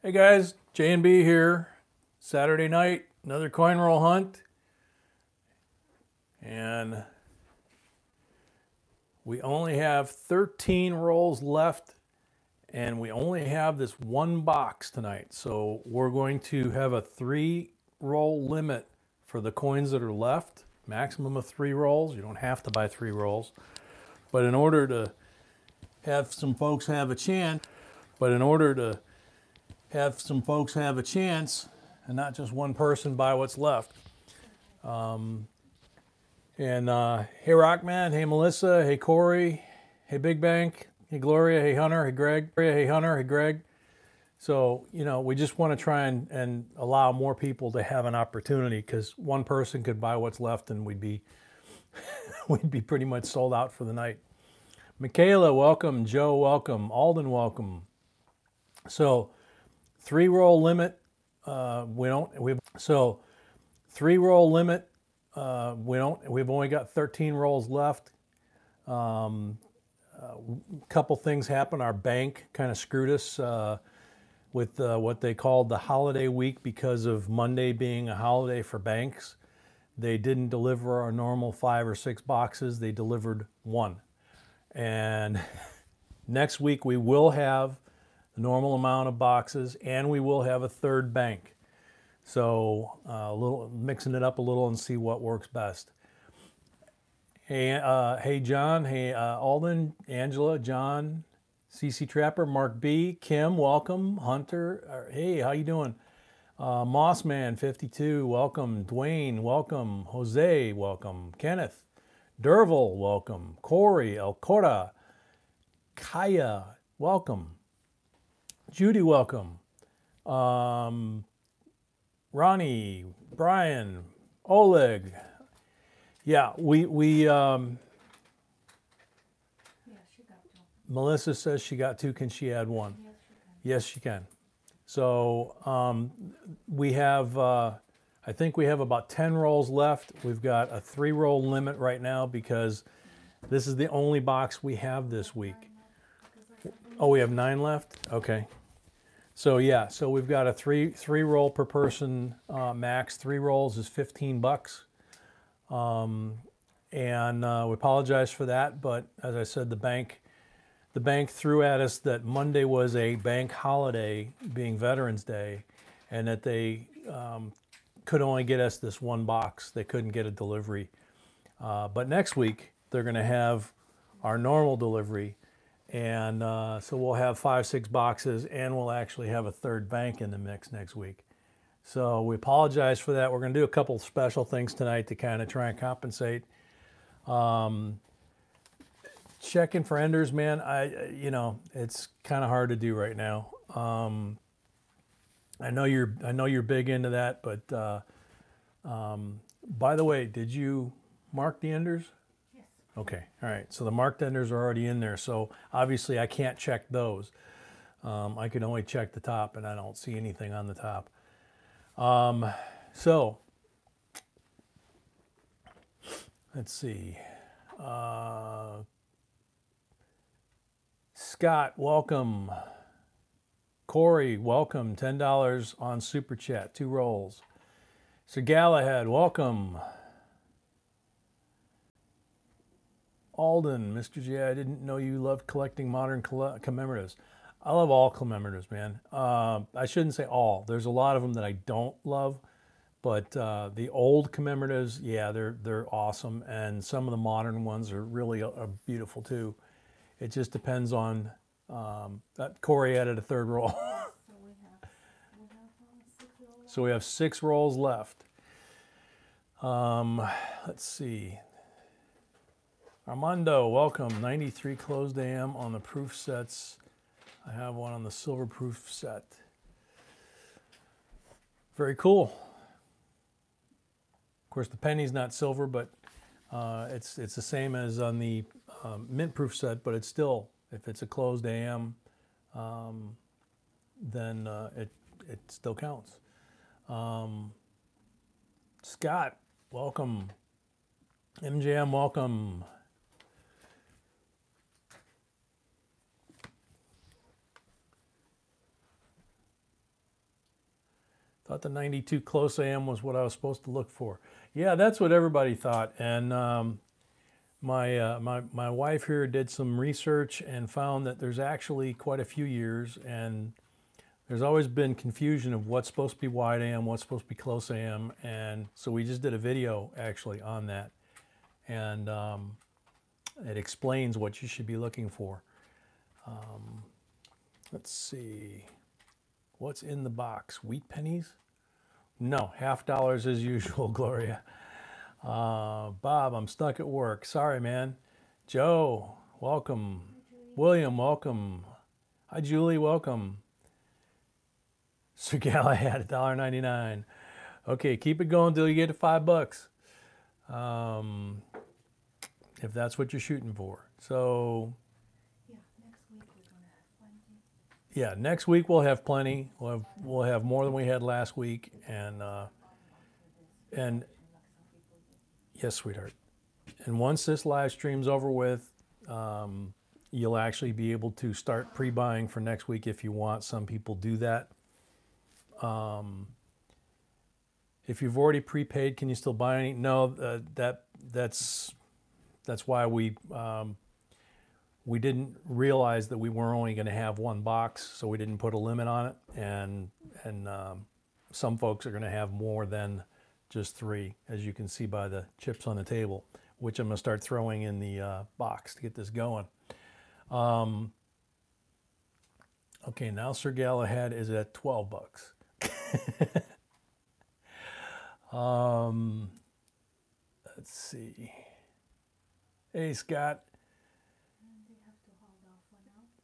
Hey guys, J&B here. Saturday night, another coin roll hunt. And we only have 13 rolls left, and we only have this one box tonight. So we're going to have a 3-roll limit for the coins that are left. Maximum of 3 rolls. You don't have to buy 3 rolls. But in order to have some folks have a chance, and not just one person buy what's left. Hey Rockman, hey Melissa, hey Corey, hey Big Bank, hey Gloria, hey Hunter, hey Greg. So, you know, we just want to try and allow more people to have an opportunity, because one person could buy what's left and we'd be we'd be pretty much sold out for the night. Michaela, welcome. Joe, welcome. Alden, welcome. So 3-roll limit. We've only got 13 rolls left. Couple things happened. Our bank kind of screwed us with what they called the holiday week, because of Monday being a holiday for banks. They didn't deliver our normal 5 or 6 boxes. They delivered 1. And next week we will have the normal amount of boxes, and we will have a 3rd bank. So mixing it up a little and see what works best. Hey John, hey Alden, Angela, John, CC Trapper, Mark B, Kim, welcome. Hunter, hey, how you doing? Mossman 52, welcome. Dwayne, welcome. Jose, welcome. Kenneth, Derville, welcome. Corey, El Cora, Kaya, welcome. Judy, welcome. Ronnie, Brian, Oleg. Yeah, Melissa says she got 2. Can she add 1? Yes, she can. So we have, I think we have about 10 rolls left. We've got a 3-roll limit right now, because this is the only box we have this week. Oh, we have 9 left? Okay. So yeah, so we've got a 3-roll per person max. 3 rolls is $15. We apologize for that, but as I said, the bank threw at us that Monday was a bank holiday, being Veterans Day, and that they could only get us this 1 box. They couldn't get a delivery. But next week they're going to have our normal delivery. And so we'll have 5, 6 boxes, and we'll actually have a 3rd bank in the mix next week. So we apologize for that. We're going to do a couple special things tonight to kind of try and compensate. Checking for enders, man. You know, it's kind of hard to do right now. I know you're big into that, but by the way, did you mark the enders? Okay, all right, so the marked enders are already in there, so obviously I can't check those. I can only check the top, and I don't see anything on the top. So, let's see. Scott, welcome. Corey, welcome. $10 on Super Chat, 2 rolls. Sir Galahad, welcome. Alden, Mr. J, I didn't know you loved collecting modern commemoratives. I love all commemoratives, man. I shouldn't say all. There's a lot of them that I don't love, but the old commemoratives, yeah, they're awesome, and some of the modern ones are really beautiful too. It just depends on that. Corey added a 3rd roll. So we have 6 rolls left. Let's see. Armando, welcome. 93 closed AM on the proof sets. I have one on the silver proof set. Very cool. Of course, the penny's not silver, but it's the same as on the mint proof set, but it's still, if it's a closed AM, then it still counts. Scott, welcome. MJM, welcome. Thought the 92 close AM was what I was supposed to look for. Yeah, that's what everybody thought. And my wife here did some research and found that there's actually quite a few years, and there's always been confusion of what's supposed to be wide AM, what's supposed to be close AM, and so we just did a video actually on that, and it explains what you should be looking for. Let's see, what's in the box? Wheat pennies? No, $50 as usual, Gloria. Bob, I'm stuck at work. Sorry, man. Joe, welcome. William, welcome. Hi, Julie, welcome. Sir Galahad, $1.99. Okay, keep it going until you get to $5. If that's what you're shooting for. So, yeah, next week we'll have plenty. We'll have more than we had last week, and yes, sweetheart. And once this live stream's over with, you'll actually be able to start pre-buying for next week if you want. Some people do that. If you've already prepaid, can you still buy any? No, that's why we didn't realize that we were only going to have one box, so we didn't put a limit on it. And some folks are going to have more than just 3, as you can see by the chips on the table, which I'm going to start throwing in the box to get this going. Okay, now Sir Galahad is at $12. Let's see. Hey, Scott.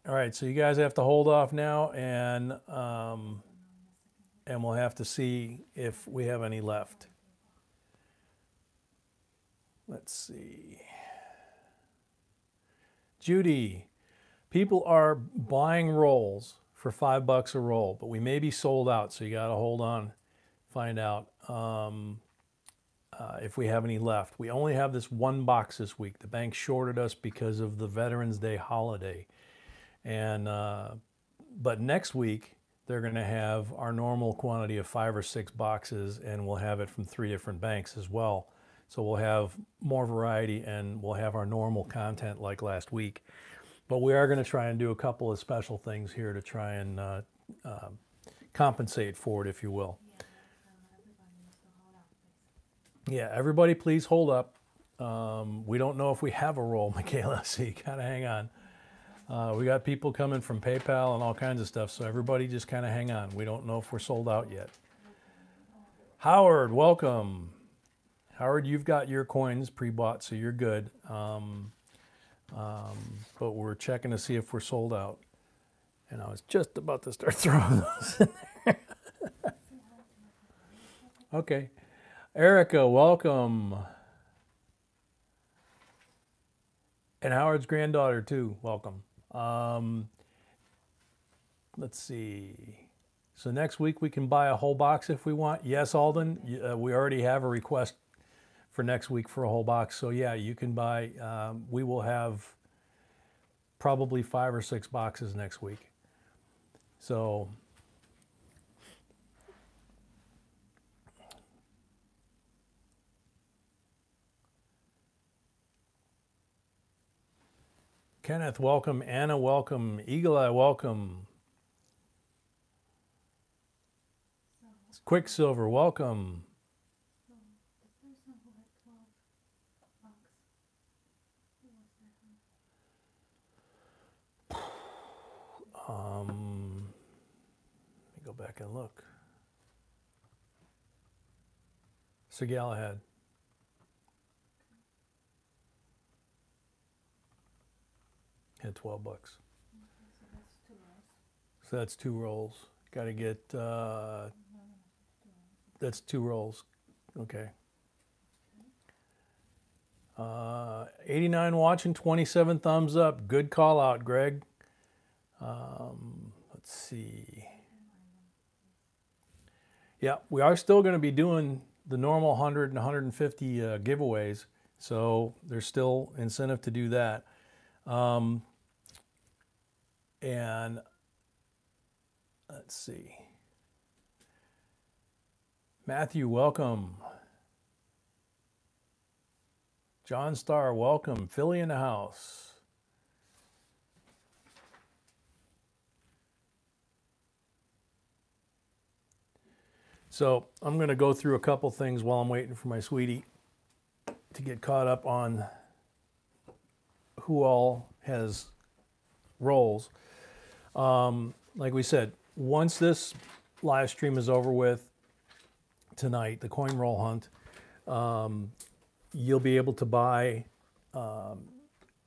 All right, so you guys have to hold off now, and we'll have to see if we have any left. Let's see. Judy, people are buying rolls for $5 a roll, but we may be sold out, so you got to hold on, find out if we have any left. We only have this one box this week. The bank shorted us because of the Veterans Day holiday. And but next week they're going to have our normal quantity of 5 or 6 boxes, and we'll have it from 3 different banks as well. So we'll have more variety, and we'll have our normal content like last week. But we are going to try and do a couple of special things here to try and compensate for it, if you will. Yeah, everybody please hold up. We don't know if we have a roll, Michaela, so you gotta hang on. We got people coming from PayPal and all kinds of stuff, so everybody just kind of hang on. We don't know if we're sold out yet. Howard, welcome. Howard, you've got your coins pre-bought, so you're good. But we're checking to see if we're sold out. And I was just about to start throwing those in there. Okay. Erica, welcome. And Howard's granddaughter too, welcome. Let's see. So next week we can buy a whole box if we want. Yes, Alden, we already have a request for next week for a whole box. So yeah, you can buy, we will have probably 5 or 6 boxes next week. So Kenneth, welcome. Anna, welcome. Eagle Eye, welcome. Quicksilver, welcome. Let me go back and look. Sir Galahad. Had $12. So that's 2 rolls. Got to get, that's 2 rolls. Okay. 89 watching, 27 thumbs up. Good call out, Greg. Let's see. Yeah, we are still going to be doing the normal 100 and 150 giveaways. So there's still incentive to do that. And let's see. Matthew, welcome. John Starr, welcome. Philly in the house. So I'm going to go through a couple things while I'm waiting for my sweetie to get caught up on who all has roles. Like we said, once this live stream is over with tonight, the coin roll hunt, you'll be able to buy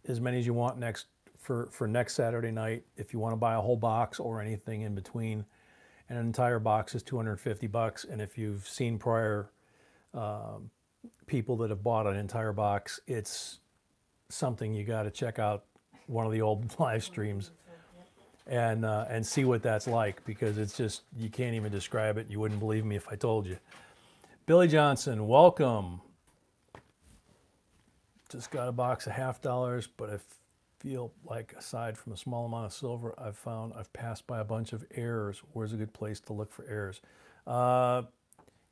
as many as you want for next Saturday night. If you want to buy a whole box or anything in between, an entire box is $250. And if you've seen prior people that have bought an entire box, it's something you got to check out one of the old live streams and see what that's like, because it's just, you can't even describe it. You wouldn't believe me if I told you. Billy Johnson, welcome. Just got a box of $50, but I feel like aside from a small amount of silver I've passed by a bunch of errors. Where's a good place to look for errors?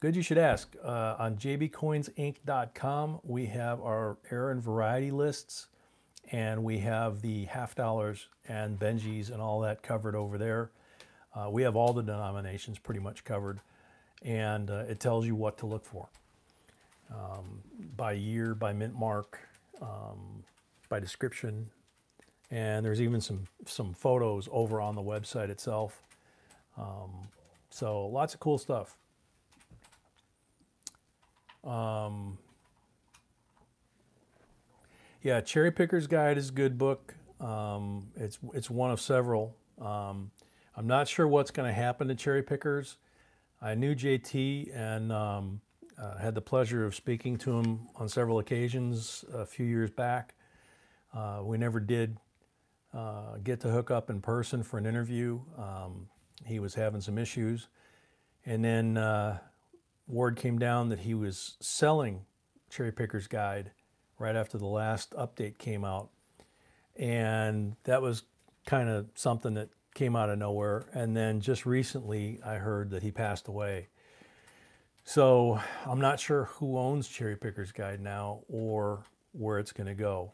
Good you should ask. On JBCOINSINC.com, we have our error and variety lists, and we have the $50 and Benjis and all that covered over there. We have all the denominations pretty much covered, and it tells you what to look for. By year, by mint mark, by description, and there's even some photos over on the website itself. So lots of cool stuff. Yeah, Cherry Picker's Guide is a good book. It's one of several. I'm not sure what's going to happen to cherry pickers. I knew JT and had the pleasure of speaking to him on several occasions a few years back. We never did get to hook up in person for an interview. He was having some issues. And then word came down that he was selling Cherry Picker's Guide right after the last update came out. And that was kind of something that came out of nowhere. And then just recently I heard that he passed away. So I'm not sure who owns Cherry Picker's Guide now or where it's going to go.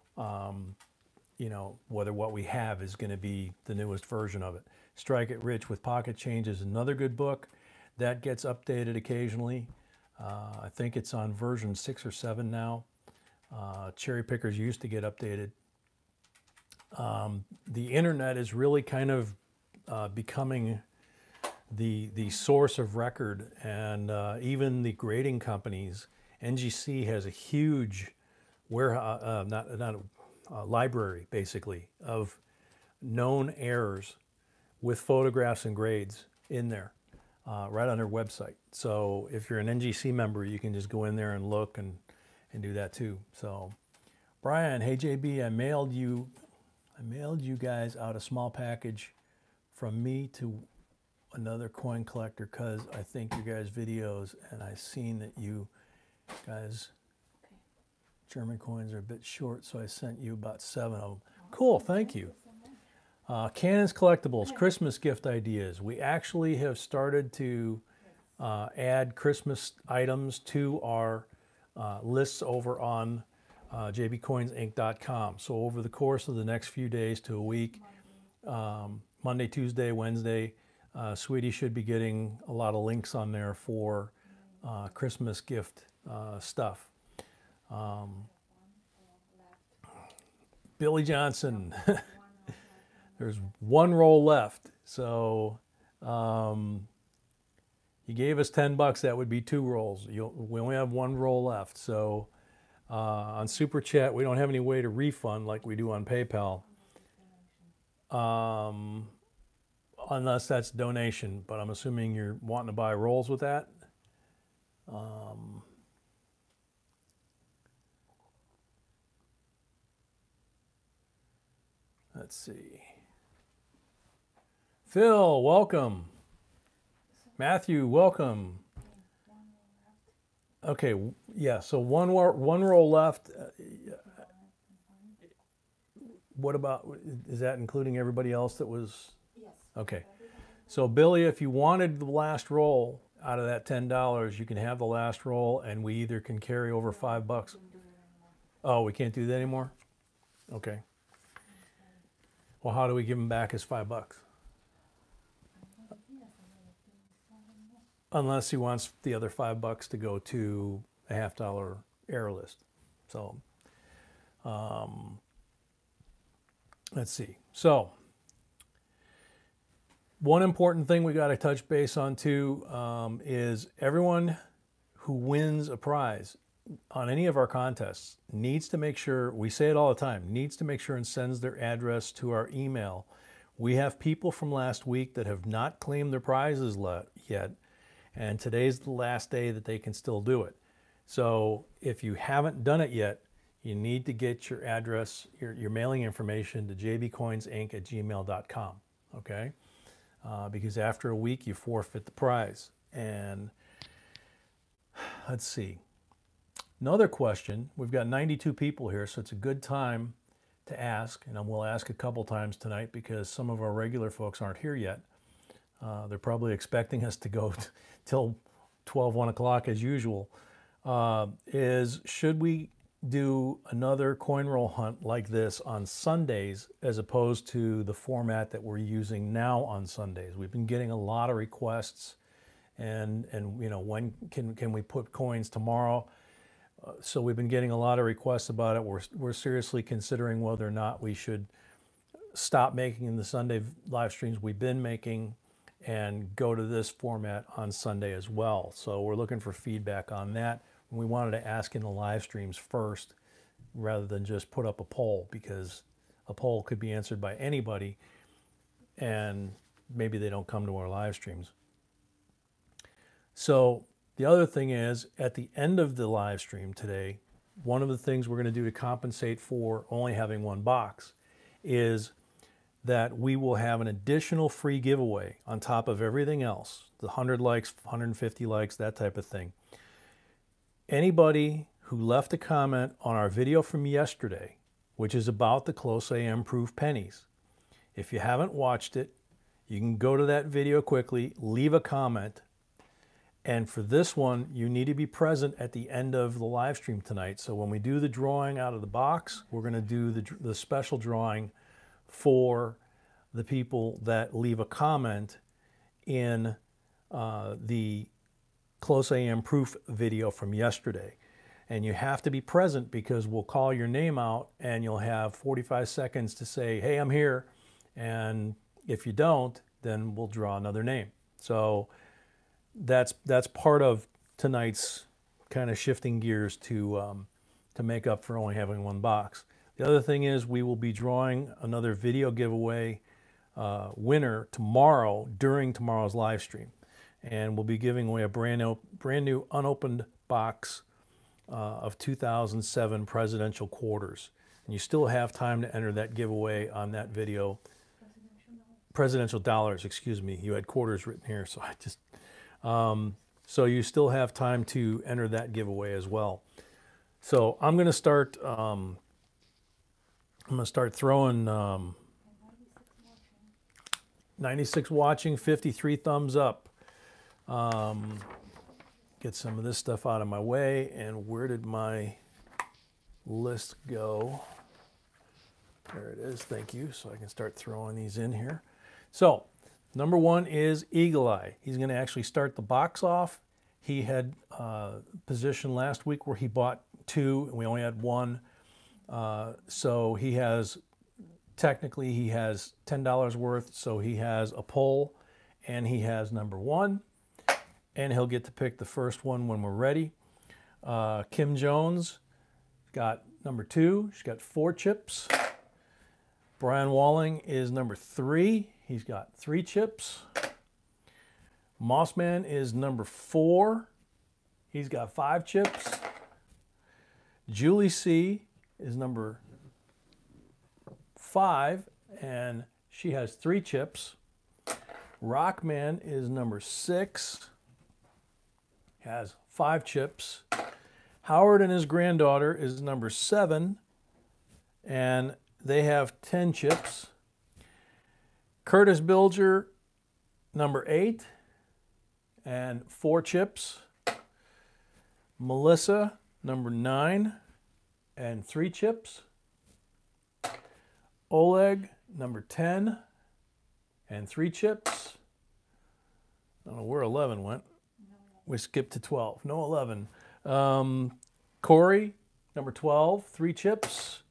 You know, whether what we have is going to be the newest version of it. Strike It Rich with Pocket Change is another good book. That gets updated occasionally. I think it's on version 6 or 7 now. Cherry Pickers used to get updated. The internet is really kind of becoming the source of record, and even the grading companies. NGC has a huge warehouse, library basically, of known errors with photographs and grades in there, right on their website. So if you're an NGC member, you can just go in there and look and do that too. So Brian, hey JB, I mailed you guys out a small package from me to another coin collector because I think your guys' videos, and I seen that you guys German coins are a bit short, so I sent you about 7 of them. Cool, thank you. Cannons Collectibles, Christmas gift ideas. We actually have started to add Christmas items to our lists over on JBCOINSINC.com. So over the course of the next few days to a week, Monday, Tuesday, Wednesday, Sweetie should be getting a lot of links on there for Christmas gift stuff. Billy Johnson, there's 1 roll left. So you gave us $10, that would be 2 rolls. We only have 1 roll left. So on Super Chat, we don't have any way to refund like we do on PayPal. Unless that's donation, but I'm assuming you're wanting to buy rolls with that. Let's see. Phil, welcome. Matthew, welcome. Okay, yeah, so one roll left. What about, is that including everybody else that was? Yes. Okay. So Billy, if you wanted the last roll out of that $10, you can have the last roll, and we either can carry over $5. Oh, we can't do that anymore? Okay. Well, how do we give him back his $5? Unless he wants the other $5 to go to a $half error list. So, let's see. So, one important thing we got to touch base on too is everyone who wins a prize on any of our contests needs to make sure, we say it all the time, needs to make sure and sends their address to our email. We have people from last week that have not claimed their prizes yet, and today's the last day that they can still do it. So if you haven't done it yet, you need to get your address, your mailing information to jbcoinsinc@gmail.com, okay? Because after a week, you forfeit the prize. And let's see. Another question, we've got 92 people here, so it's a good time to ask, and we'll ask a couple times tonight because some of our regular folks aren't here yet. They're probably expecting us to go till 12, 1 o'clock as usual. Is should we do another coin roll hunt like this on Sundays as opposed to the format that we're using now on Sundays? We've been getting a lot of requests, and you know, when can we put coins tomorrow? So we've been getting a lot of requests about it. We're seriously considering whether or not we should stop making the Sunday live streams we've been making and go to this format on Sunday as well. So we're looking for feedback on that. We wanted to ask in the live streams first rather than just put up a poll, because a poll could be answered by anybody and maybe they don't come to our live streams. So the other thing is, at the end of the live stream today, one of the things we're going to do to compensate for only having one box is that we will have an additional free giveaway on top of everything else, the 100 likes, 150 likes, that type of thing. Anybody who left a comment on our video from yesterday, which is about the close AM proof pennies, if you haven't watched it, you can go to that video quickly, leave a comment, and for this one, you need to be present at the end of the live stream tonight. So when we do the drawing out of the box, we're going to do the special drawing for the people that leave a comment in the Close AM Proof video from yesterday. And you have to be present because we'll call your name out and you'll have 45 seconds to say, hey, I'm here. And if you don't, then we'll draw another name. So that's part of tonight's kind of shifting gears to make up for only having one box. The other thing is we will be drawing another video giveaway winner tomorrow during tomorrow's live stream. And we'll be giving away a brand new unopened box of 2007 presidential quarters. And you still have time to enter that giveaway on that video. Presidential dollars, excuse me. You had quarters written here, so I just... so you still have time to enter that giveaway as well. So I'm going to start... I'm going to start throwing 96 watching, 53 thumbs up. Get some of this stuff out of my way. And where did my list go? There it is. Thank you. So I can start throwing these in here. So number one is Eagle Eye. He's going to actually start the box off. He had position last week where he bought two and we only had one. So he has, technically he has $10 worth. So he has a pull and he has number one. And he'll get to pick the first one when we're ready. Kim Jones got number two. She's got 4 chips. Brian Walling is number 3. He's got 3 chips. Mossman is number 4. He's got 5 chips. Julie C is number 5, and she has 3 chips. Rockman is number 6. Has 5 chips. Howard and his granddaughter is number 7, and they have 10 chips. Curtis Bilger, number 8, and 4 chips. Melissa, number 9 and 3 chips. Oleg, number 10 and 3 chips. I don't know where 11 went. We skipped to 12. No 11. Corey, number 12, 3 chips.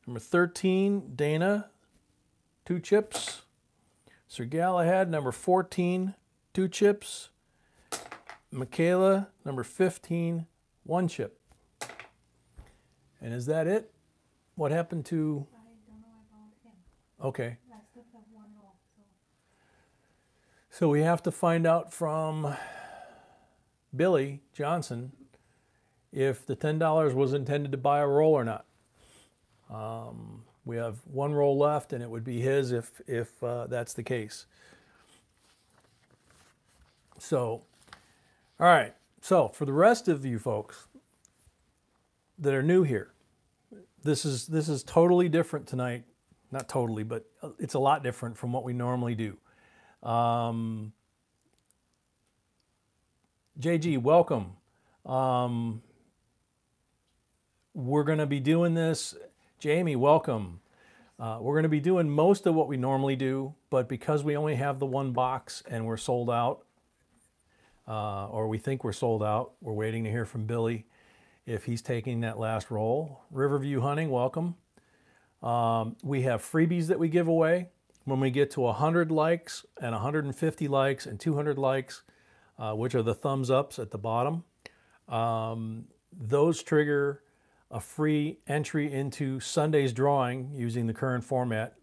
Number 13, Dana, 2 chips. Sir Galahad, number 14, 2 chips. Michaela, number 15, 1 chip. And is that it? What happened to... I don't know about him. Okay. I still have 1 roll. So we have to find out from Billy Johnson if the $10 was intended to buy a roll or not. We have 1 roll left, and it would be his if that's the case. So, all right. So for the rest of you folks that are new here, this is totally different tonight. Not totally, but it's a lot different from what we normally do. JG, welcome. We're going to be doing this. Jamie, welcome. We're going to be doing most of what we normally do, but because we only have the 1 box and we're sold out, or we think we're sold out, we're waiting to hear from Billy if he's taking that last roll. Riverview Hunting, welcome. We have freebies that we give away. When we get to 100 likes and 150 likes and 200 likes, which are the thumbs ups at the bottom, those trigger a free entry into Sunday's drawing using the current format,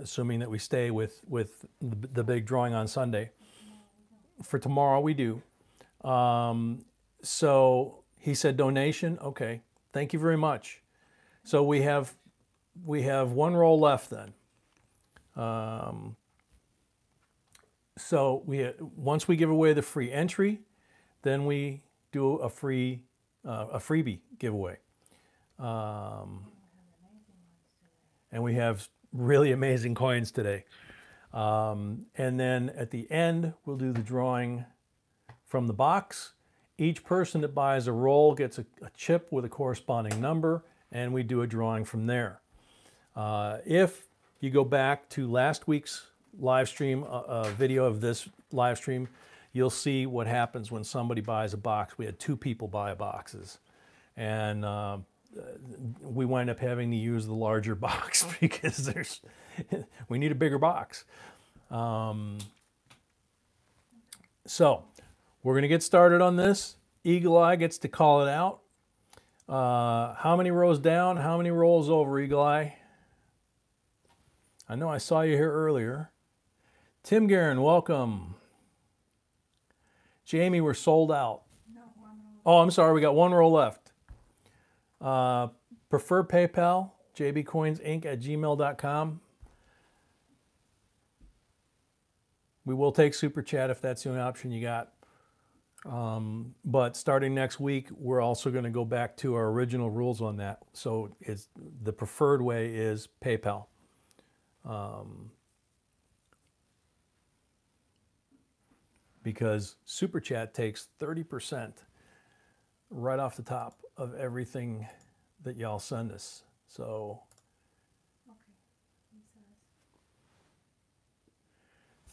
assuming that we stay with the big drawing on Sunday. For tomorrow we do. So he said donation. Okay, thank you very much. So we have 1 roll left then. So once we give away the free entry, then we do a freebie giveaway. And we have really amazing coins today. And then at the end, we'll do the drawing from the box. Each person that buys a roll gets a chip with a corresponding number, and we do a drawing from there. If you go back to last week's live stream, video of this live stream, you'll see what happens when somebody buys a box. We had 2 people buy boxes, and we wind up having to use the larger box because we need a bigger box. So we're going to get started on this. Eagle Eye gets to call it out. How many rows down? How many rolls over, Eagle Eye? I know I saw you here earlier. Tim Guerin, welcome. Jamie, we're sold out. No, 1 roll. Oh, I'm sorry, we got 1 row left. Prefer PayPal, JBCOINSINC@gmail.com. We will take Super Chat if that's the only option you got. But starting next week, we're also going to go back to our original rules on that. So the preferred way is PayPal. Because Super Chat takes 30% right off the top of everything that y'all send us. So Okay. He says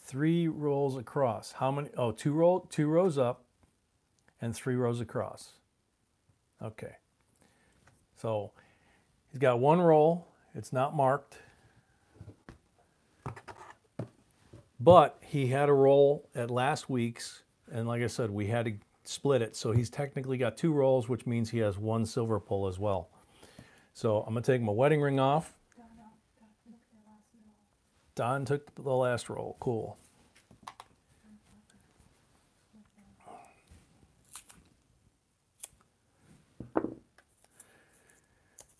3 rolls across. How many? Oh, 2 rows up and 3 rows across. Okay. So he's got 1 roll. It's not marked. But he had a roll at last week's, and like I said, we had to split it. So he's technically got 2 rolls, which means he has 1 silver pull as well. So I'm going to take my wedding ring off. Don took the last roll. Cool.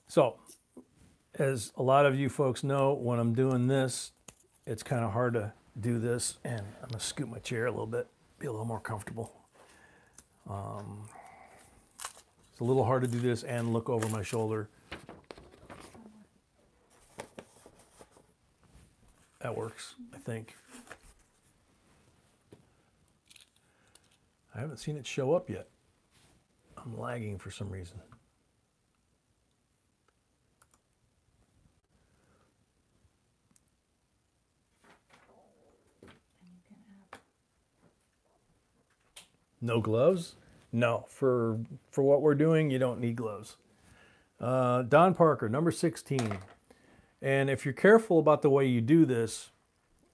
So, as a lot of you folks know, when I'm doing this, it's kind of hard to do this, and I'm going to scoot my chair a little bit, be a little more comfortable. It's a little hard to do this and look over my shoulder. That works, I think. I haven't seen it show up yet. I'm lagging for some reason. And you can add. No gloves? No, for what we're doing, you don't need gloves. Don Parker, number 16. And if you're careful about the way you do this,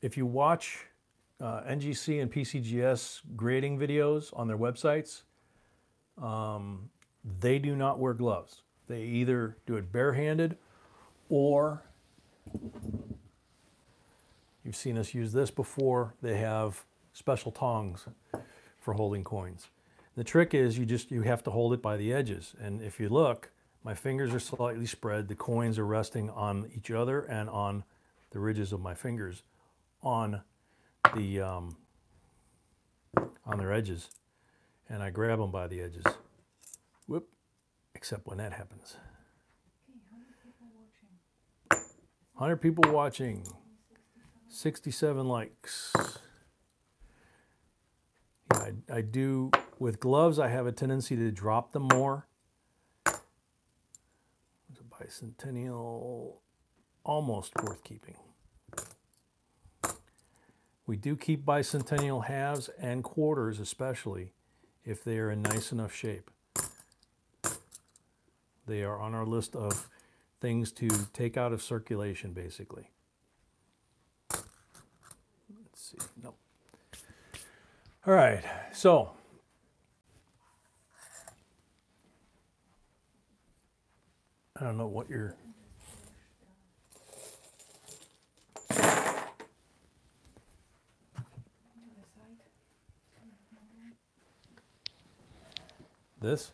if you watch NGC and PCGS grading videos on their websites, they do not wear gloves. They either do it barehanded, or you've seen us use this before, they have special tongs for holding coins. The trick is you have to hold it by the edges. And if you look, my fingers are slightly spread. The coins are resting on each other and on the ridges of my fingers on the on their edges. And I grab them by the edges. Whoop! Except when that happens. Okay, how many people 100 people watching? watching. 67 likes. Yeah, I do, with gloves, I have a tendency to drop them more. There's a bicentennial, almost worth keeping. We do keep bicentennial halves and quarters, especially if they are in nice enough shape. They are on our list of things to take out of circulation, basically. Let's see, nope. All right, so I don't know what you're... This?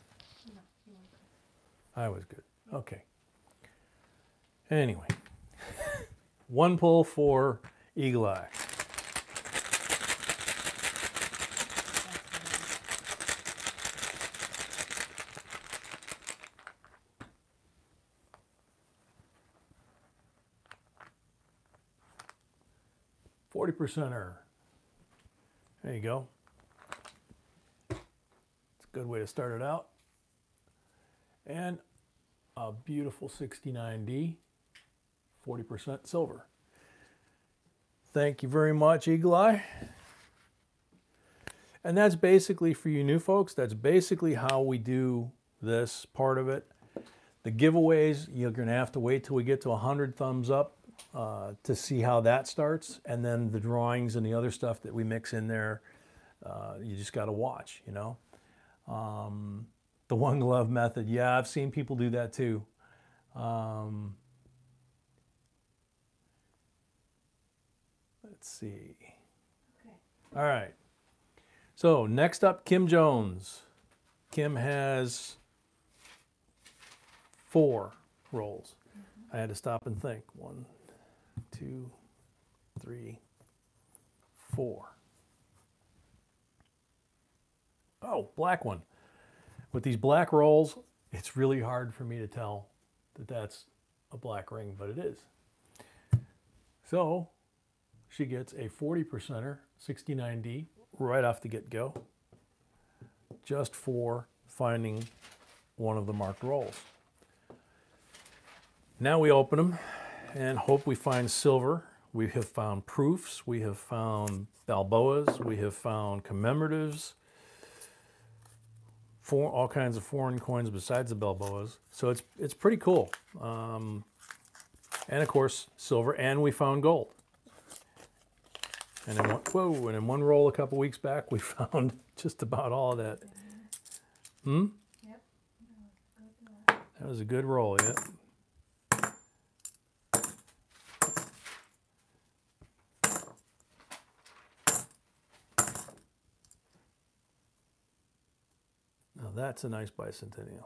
No, you were good. I was good. Okay. Anyway, one pull for Eagle Eye. %er. There you go. It's a good way to start it out. And a beautiful 69D, 40% silver. Thank you very much, Eagle Eye. And that's basically, for you new folks, that's basically how we do this part of it. The giveaways, you're going to have to wait till we get to 100 thumbs up to see how that starts. And then the drawings and the other stuff that we mix in there, you just got to watch, you know. The one glove method, yeah, I've seen people do that too. Let's see. Okay. All right. So next up, Kim Jones. Kim has 4 rolls. I had to stop and think. 1, 2, 3, 4. Oh, black one. With these black rolls, it's really hard for me to tell that that's a black ring, but it is. So she gets a 40%er, 69D, right off the get-go, just for finding one of the marked rolls. Now we open them and hope we find silver. We have found proofs, we have found Balboas, we have found commemoratives, all kinds of foreign coins besides the Balboas. So it's pretty cool. And of course, silver, and we found gold. And in one roll a couple weeks back, we found just about all of that. Yep. That was a good roll, yeah. Now that's a nice bicentennial.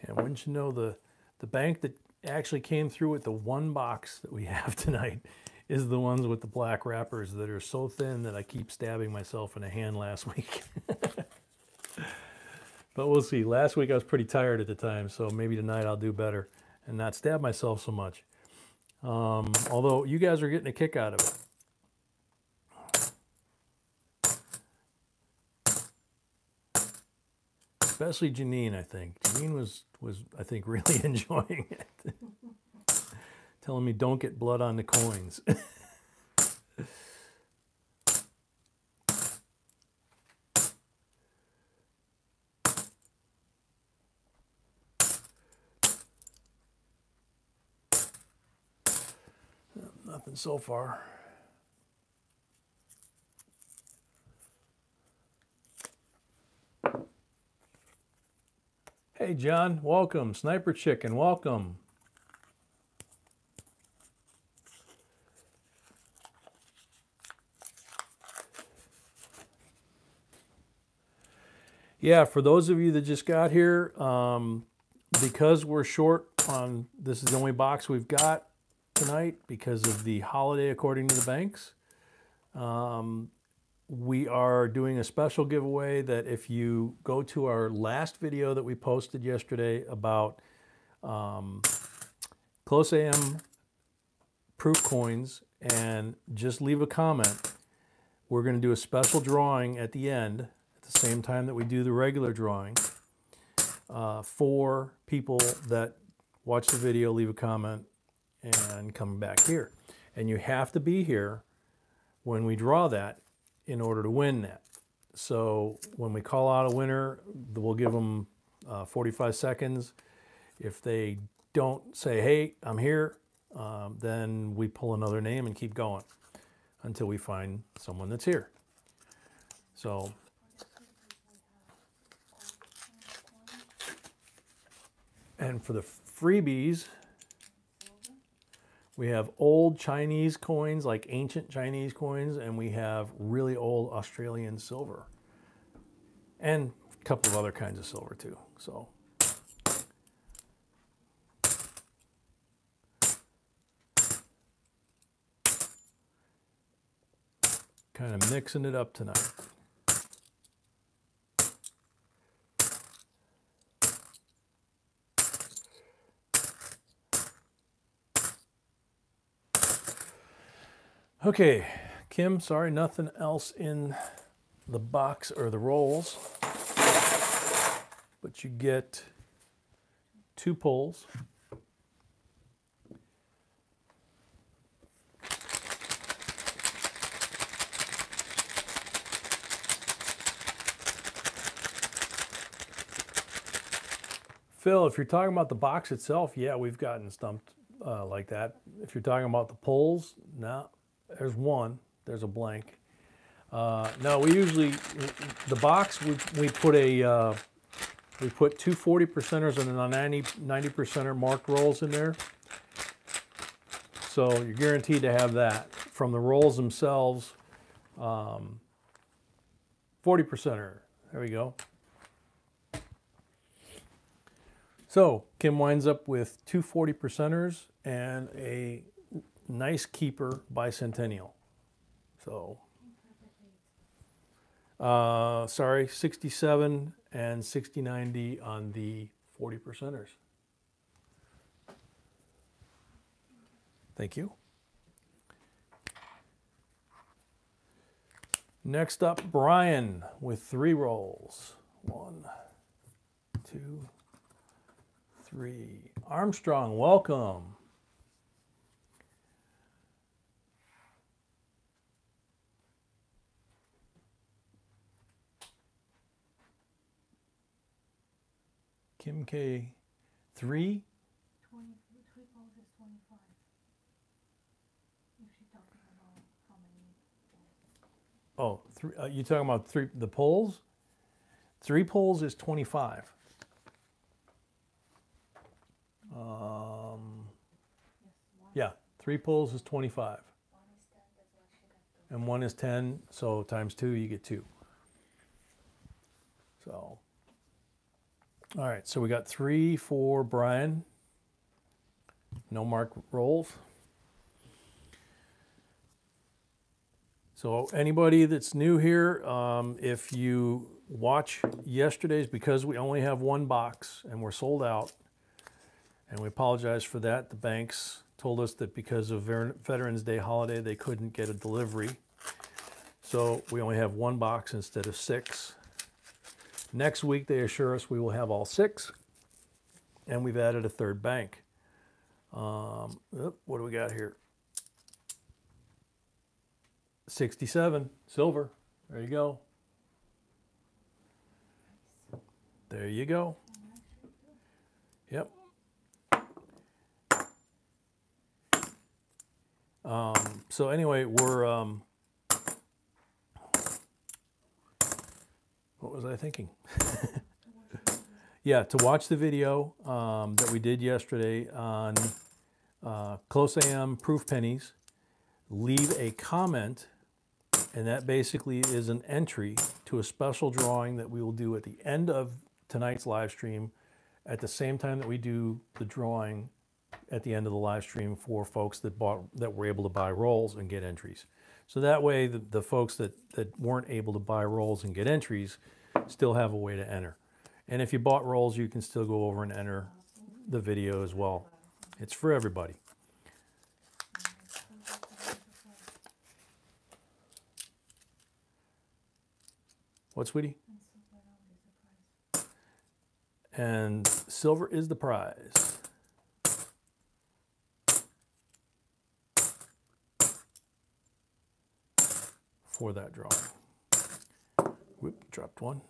And wouldn't you know, the bank that actually came through with the one box that we have tonight is the ones with the black wrappers that are so thin that I keep stabbing myself in the hand last week. But we'll see. Last week I was pretty tired at the time, so maybe tonight I'll do better and not stab myself so much. Although you guys are getting a kick out of it. Especially Janine, I think. Janine was I think, really enjoying it. Telling me don't get blood on the coins. Nothing so far. Hey, John, welcome. Sniper Chicken, welcome. Yeah, for those of you that just got here, because we're short on, this is the only box we've got tonight because of the holiday according to the banks. We are doing a special giveaway that if you go to our last video that we posted yesterday about close AM proof coins and just leave a comment, we're going to do a special drawing at the end at the same time that we do the regular drawing for people that watch the video, leave a comment, and come back here. And you have to be here when we draw that in order to win that. So when we call out a winner, we'll give them 45 seconds. If they don't say, hey, I'm here, then we pull another name and keep going until we find someone that's here. So and for the freebies, we have old Chinese coins, like ancient Chinese coins, and we have really old Australian silver. And a couple of other kinds of silver too. So kind of mixing it up tonight. Okay, Kim, sorry, nothing else in the box or the rolls, but you get 2 pulls. Phil, if you're talking about the box itself, yeah, we've gotten stumped like that. If you're talking about the pulls, no. There's one. There's a blank. No, we usually, the box, we put 2 40%ers and a 90%er marked rolls in there. So you're guaranteed to have that. From the rolls themselves, 40%er. There we go. So Kim winds up with 2 40%ers and a nice keeper bicentennial. So, sorry, 67 and 60/90 on the 40%ers. Thank you. Next up, Brian with 3 rolls. 1, 2, 3. Armstrong, welcome. Kim K. 3. 20, 3 balls is 25. If she's talking about how many. Oh, you talking about the poles? 3 poles is 25. Yeah, 3 poles is 25. And 1 is 10, so times 2, you get 2. So. All right, so we got 3 for Brian. No marked rolls. So anybody that's new here, if you watch yesterday's, because we only have one box and we're sold out, and we apologize for that. The banks told us that because of Veterans Day holiday, they couldn't get a delivery. So we only have one box instead of 6. Next week, they assure us we will have all 6, and we've added a 3rd bank. What do we got here? 67, silver. There you go. There you go. Yep. So anyway, we're, what was I thinking? Yeah, to watch the video that we did yesterday on Close AM Proof Pennies, leave a comment, and that basically is an entry to a special drawing that we will do at the end of tonight's live stream at the same time that we do the drawing at the end of the live stream for folks that were able to buy rolls and get entries. So that way the folks that weren't able to buy rolls and get entries still have a way to enter. And if you bought rolls, you can still go over and enter the video as well. It's for everybody. What, sweetie? And silver is the prize. For that drawing. Whoop, dropped one.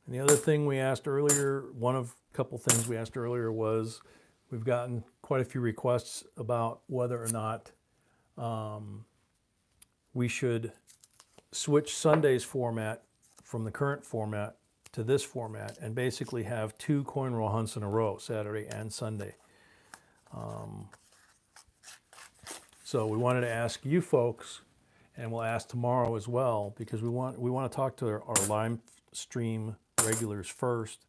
And the other thing we asked earlier, one of a couple things we asked earlier was, we've gotten quite a few requests about whether or not we should switch Sunday's format from the current format to this format and basically have 2 coin roll hunts in a row, Saturday and Sunday. So we wanted to ask you folks, and we'll ask tomorrow as well, because we want to talk to our live stream regulars first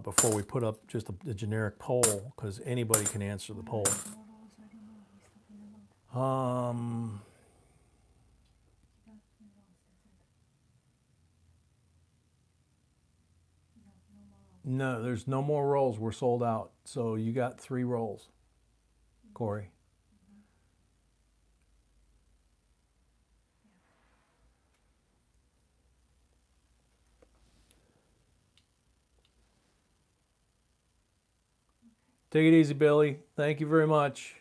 before we put up just a generic poll, because anybody can answer the poll. No, there's no more rolls. We're sold out. So you got 3 rolls, Corey. Take it easy, Billy. Thank you very much.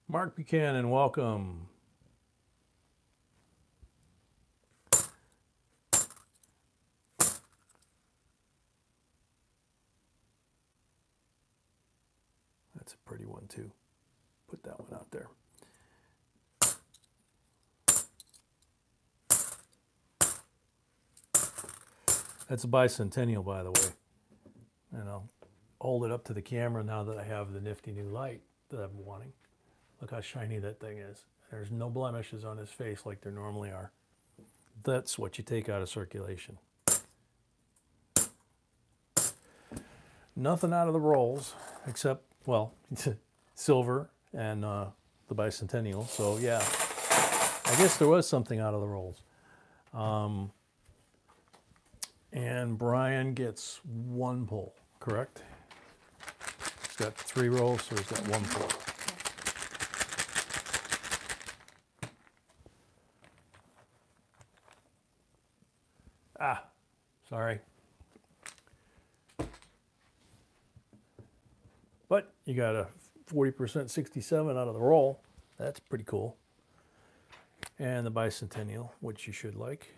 Mark Buchanan, welcome. That's a pretty one too. Put that one out there. That's a bicentennial, by the way. And I'll hold it up to the camera now that I have the nifty new light that I've been wanting. Look how shiny that thing is. There's no blemishes on his face like there normally are. That's what you take out of circulation. Nothing out of the rolls except, well, silver and the bicentennial. So yeah, I guess there was something out of the rolls. And Brian gets 1 pull, correct? He's got 3 rolls, so he's got 1 pull. Ah, sorry. But you got a 40% 67 out of the roll. That's pretty cool. And the bicentennial, which you should like.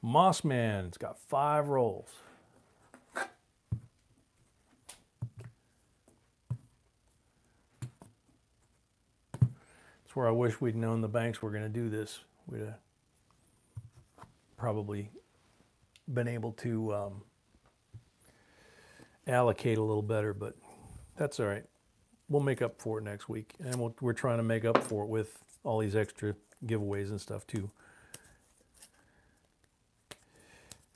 Mossman, it's got 5 rolls. That's where I wish we'd known the banks were going to do this. We'd have probably been able to allocate a little better, but that's all right. we'll make up for it next week, and we're trying to make up for it with all these extra giveaways and stuff too.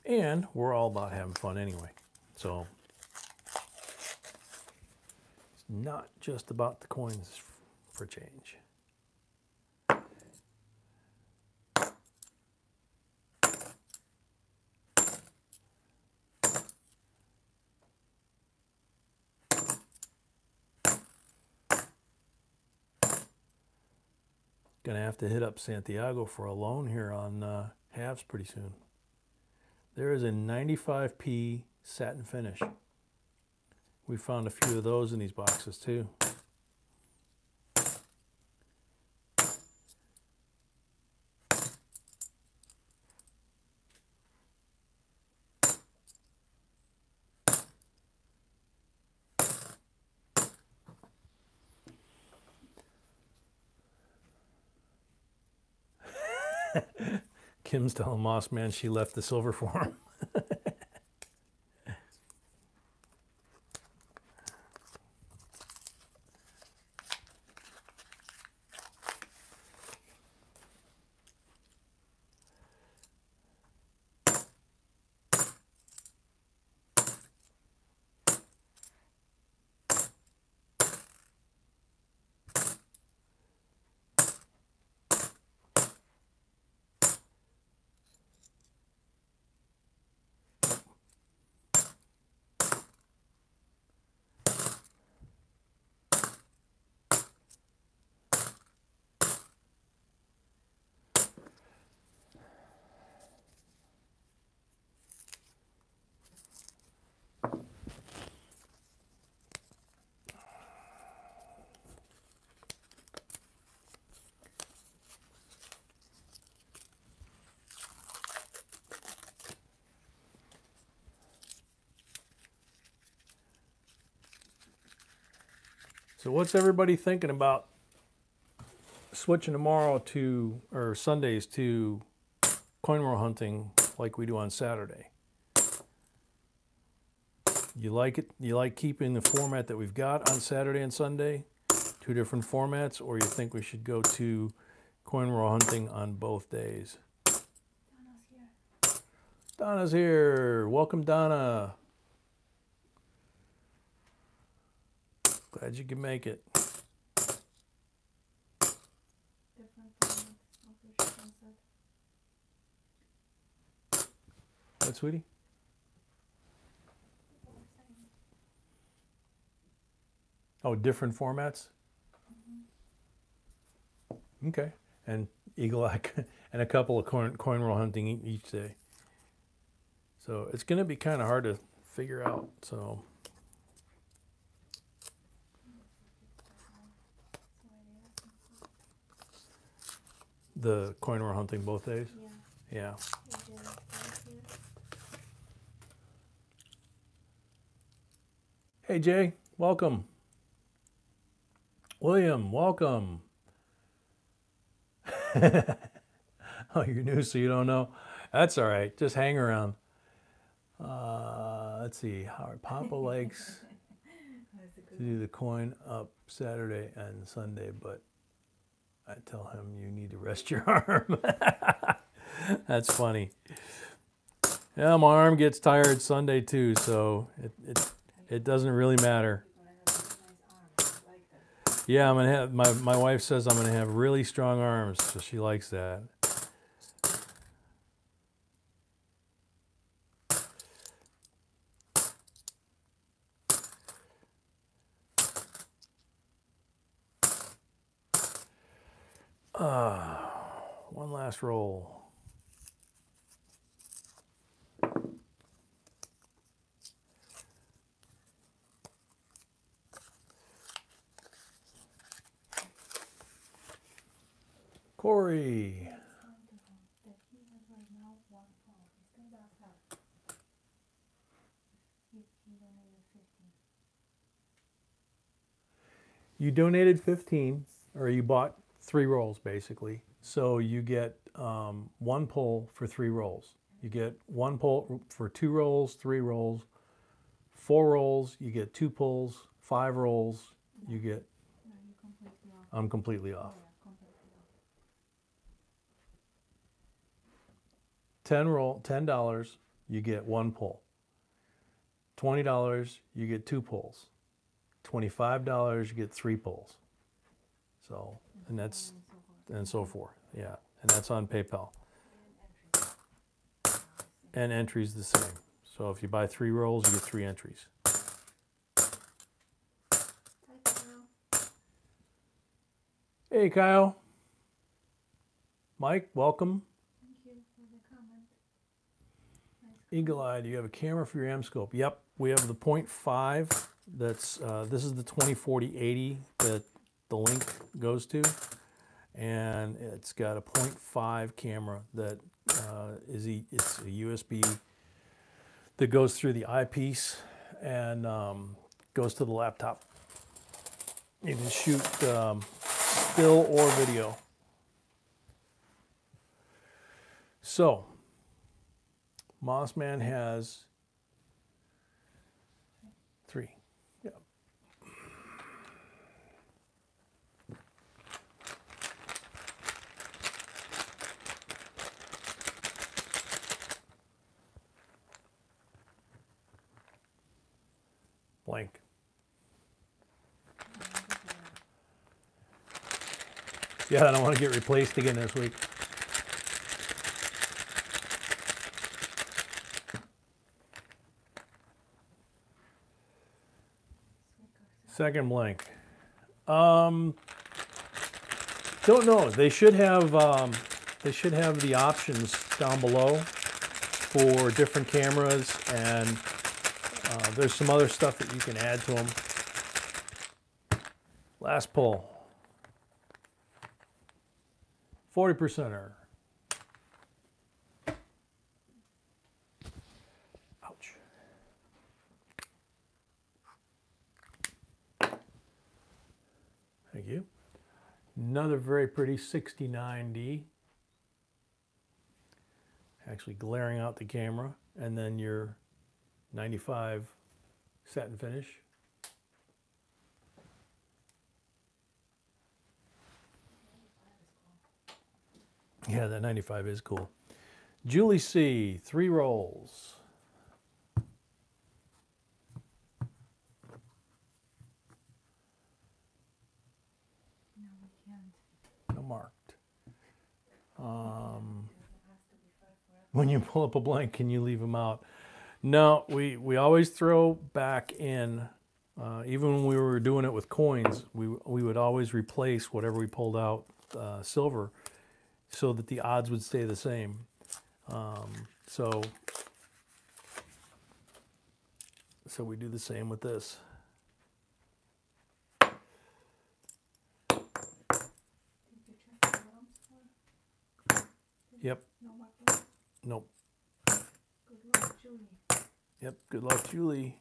And we're all about having fun anyway, so it's not just about the coins for change. Gonna have to hit up Santiago for a loan here on halves pretty soon. There is a 95p satin finish. We found a few of those in these boxes too. Kim's telling Moss Man she left the silver for him. So what's everybody thinking about switching tomorrow to, or Sundays to coin roll hunting like we do on Saturday? You like it? You like keeping the format that we've got on Saturday and Sunday? Two different formats, or you think we should go to coin roll hunting on both days? Donna's here. Donna's here. Welcome, Donna. Glad you could make it. Different formats of the chicken set. What, sweetie? What we're saying. Oh, different formats? Mm-hmm. Okay. And eagle eye and a couple of coin roll hunting each day. So it's going to be kind of hard to figure out. So the coin roll hunting both days? Yeah. Yeah. Hey, Jay, welcome. William, welcome. Oh, you're new, so you don't know? That's all right. Just hang around. Let's see. Howard Papa likes to do the coin up Saturday and Sunday, but I tell him you need to rest your arm. That's funny. Yeah, my arm gets tired Sunday too, so it doesn't really matter. Yeah, I'm gonna have my wife says I'm gonna have really strong arms, so she likes that. One last roll. Corey. You donated 15, or you bought 3 rolls basically. So you get 1 pull for 3 rolls. You get 1 pull for 2 rolls, 3 rolls, 4 rolls, you get 2 pulls, 5 rolls, you get, No, you're completely off. I'm completely off. Yeah, completely off. $10, you get 1 pull. $20, you get 2 pulls. $25, you get 3 pulls. So, and that's, And so forth. and so forth, yeah. And that's on PayPal. And entries the same. So if you buy 3 rolls, you get 3 entries. Hey, Kyle. Mike, welcome. Thank you for the comment. Nice Eagle Eye, do you have a camera for your M-scope? Yep, we have the 0.5. That's this is the 2040-80 that the link goes to, and it's got a 0.5 camera that it's a USB that goes through the eyepiece and goes to the laptop. You can shoot still or video. So, Mossman has 3. Yeah. Blank. Yeah, I don't want to get replaced again this week. Second blank. Don't know. They should have the options down below for different cameras, and there's some other stuff that you can add to them. Last pull. 40%er. Ouch. Thank you. Another very pretty 69D. Actually glaring out the camera. And then your 95 satin finish. Yeah, that 95 is cool. Julie C, 3 rolls. No, we can't. No marked. When you pull up a blank, can you leave them out? No, we always throw back in, even when we were doing it with coins, we would always replace whatever we pulled out silver so that the odds would stay the same. So we do the same with this. Did you check the bottoms for? Yep. No mark. Nope. Good luck, Julie. Yep. Good luck, Julie.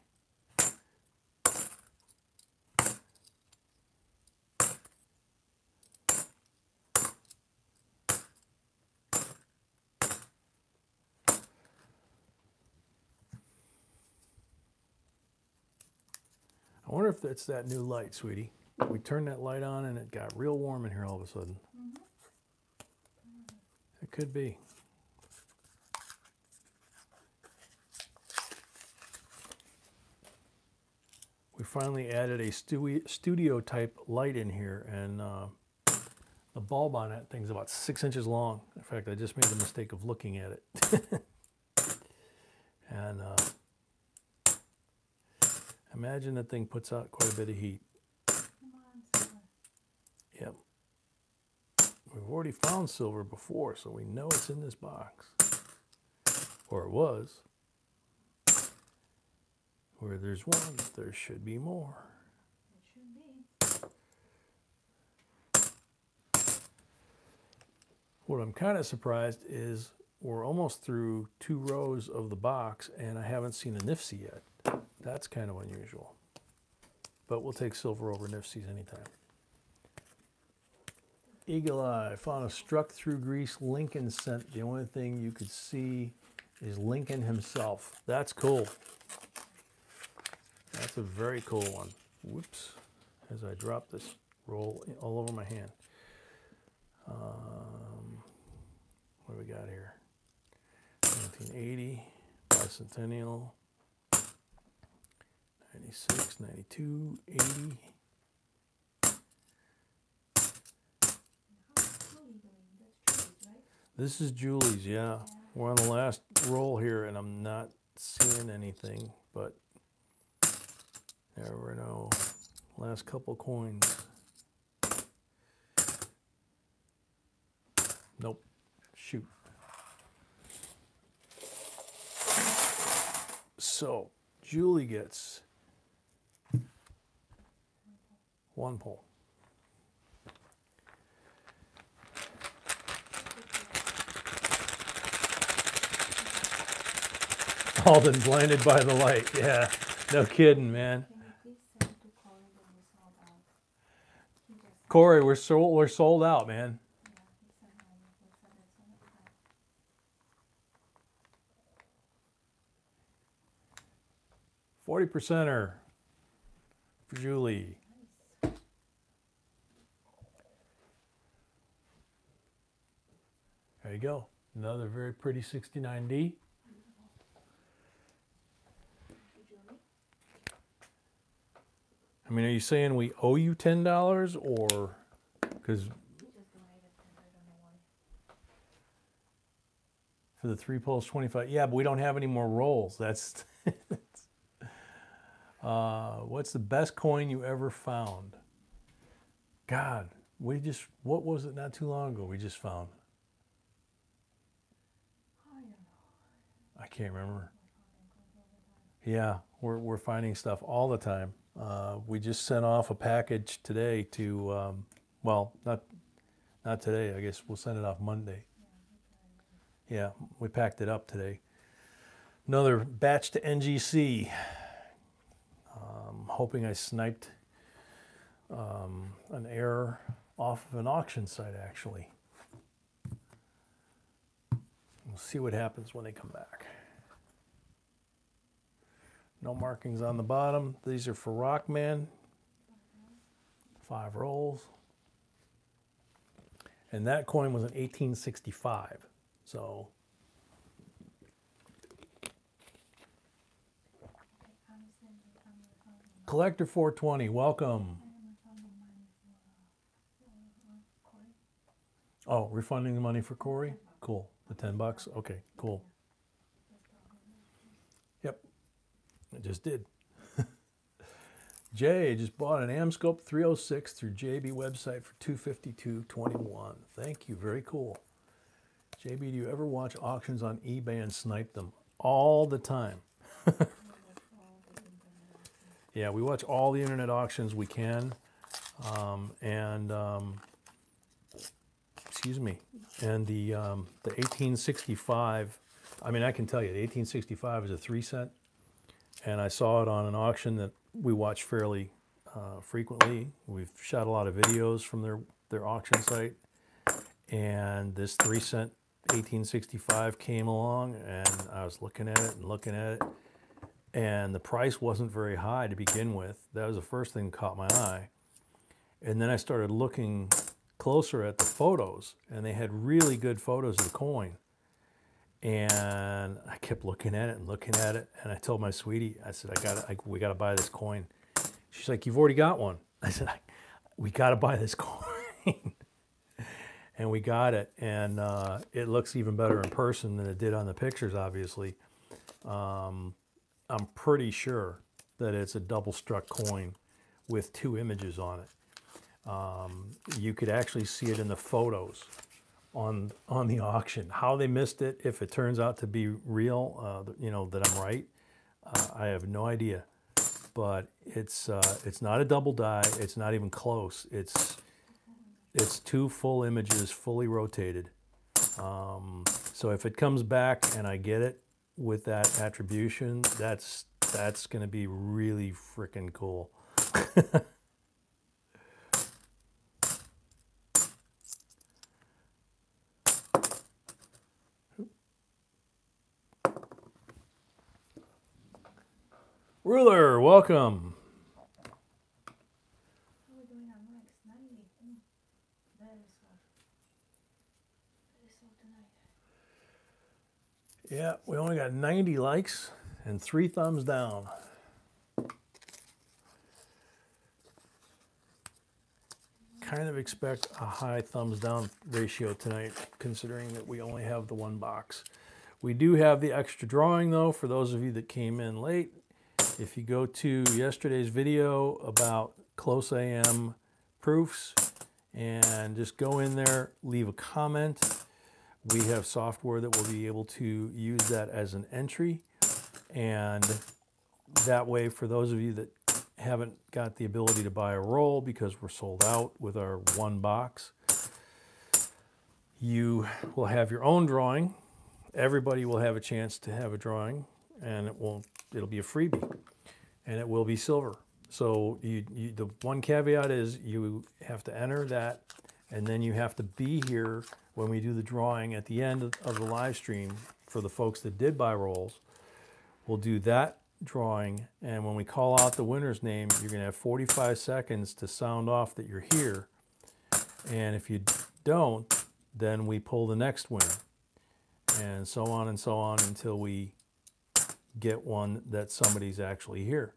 I wonder if that's that new light, sweetie. We turned that light on and it got real warm in here all of a sudden. It could be. We finally added a studio type light in here, and the bulb on that thing's about 6 inches long. In fact, I just made the mistake of looking at it. And imagine that thing puts out quite a bit of heat. Come on, Silver. Yep. We've already found silver before, so we know it's in this box. Or it was. Where there's one, there should be more. It should be. What I'm kind of surprised is we're almost through 2 rows of the box and I haven't seen a NIFC yet. That's kind of unusual. But we'll take silver over NIFCs anytime. Eagle Eye, found a struck through grease Lincoln cent. The only thing you could see is Lincoln himself. That's cool. That's a very cool one. Whoops. as I drop this roll all over my hand. What do we got here? 1980, bicentennial, 96, 92, 80. This is Julie's, yeah. We're on the last roll here, and I'm not seeing anything, but there we go. Last couple coins. Nope. Shoot. So, Julie gets 1 pull. All been blinded by the light. Yeah, no kidding, man. Can you please send to Corey when we sold out? He just, Corey, we're sold out, man. yeah, he said he said it's on the time. 40%er for Julie. Nice. There you go. Another very pretty 69D. Thank you, Julie. I mean, are you saying we owe you $10 or because He just donated 10, I don't know why. for the 3 pulls 25? Yeah, but we don't have any more rolls. That's what's the best coin you ever found? God, what was it not too long ago we just found? I don't know. I can't remember. Yeah, we're finding stuff all the time. We just sent off a package today to, well, not today. I guess we'll send it off Monday. Yeah, we packed it up today. Another batch to NGC. Hoping I sniped an error off of an auction site, actually. We'll see what happens when they come back. No markings on the bottom. These are for Rockman. 5 rolls. And that coin was an 1865. So Collector 420, welcome. Oh, refunding the money for Corey? Cool. The $10? Okay, cool. Yep. I just did. Jay just bought an Amscope 306 through JB website for $252.21. Thank you. Very cool. JB, do you ever watch auctions on eBay and snipe them? All the time. Yeah, we watch all the internet auctions we can. Excuse me. And the 1865, I mean, I can tell you, the 1865 is a 3 cent. And I saw it on an auction that we watch fairly frequently. We've shot a lot of videos from their auction site. And this 3 cent 1865 came along, and I was looking at it and looking at it. And the price wasn't very high to begin with. That was the first thing that caught my eye. And then I started looking closer at the photos, and they had really good photos of the coin. And I kept looking at it and looking at it, and I told my sweetie, I said, we gotta buy this coin. She's like, you've already got one. I said, we gotta buy this coin. And we got it, and it looks even better in person than it did on the pictures, obviously. I'm pretty sure that it's a double-struck coin with 2 images on it. You could actually see it in the photos on the auction. How they missed it, if it turns out to be real, you know, that I'm right, I have no idea. But it's not a double die. It's not even close. It's 2 full images, fully rotated. So if it comes back and I get it with that attribution, that's going to be really freaking cool. Ruler, welcome. likes, 90. That is so. That is so tonight. Yeah, we only got 90 likes and 3 thumbs down. Kind of expect a high thumbs down ratio tonight, considering that we only have the 1 box. We do have the extra drawing though, for those of you that came in late. If you go to yesterday's video about close AM proofs and just go in there, leave a comment. We have software that will be able to use that as an entry. And that way, for those of you that haven't got the ability to buy a roll because we're sold out with our 1 box, you will have your own drawing. Everybody will have a chance to have a drawing, and it'll be a freebie, and it will be silver. So the one caveat is you have to enter that, and then you have to be here when we do the drawing at the end of the live stream. For the folks that did buy rolls, we'll do that drawing, and when we call out the winner's name, you're going to have 45 seconds to sound off that you're here, and if you don't, then we pull the next winner, and so on until we get one that somebody's actually here.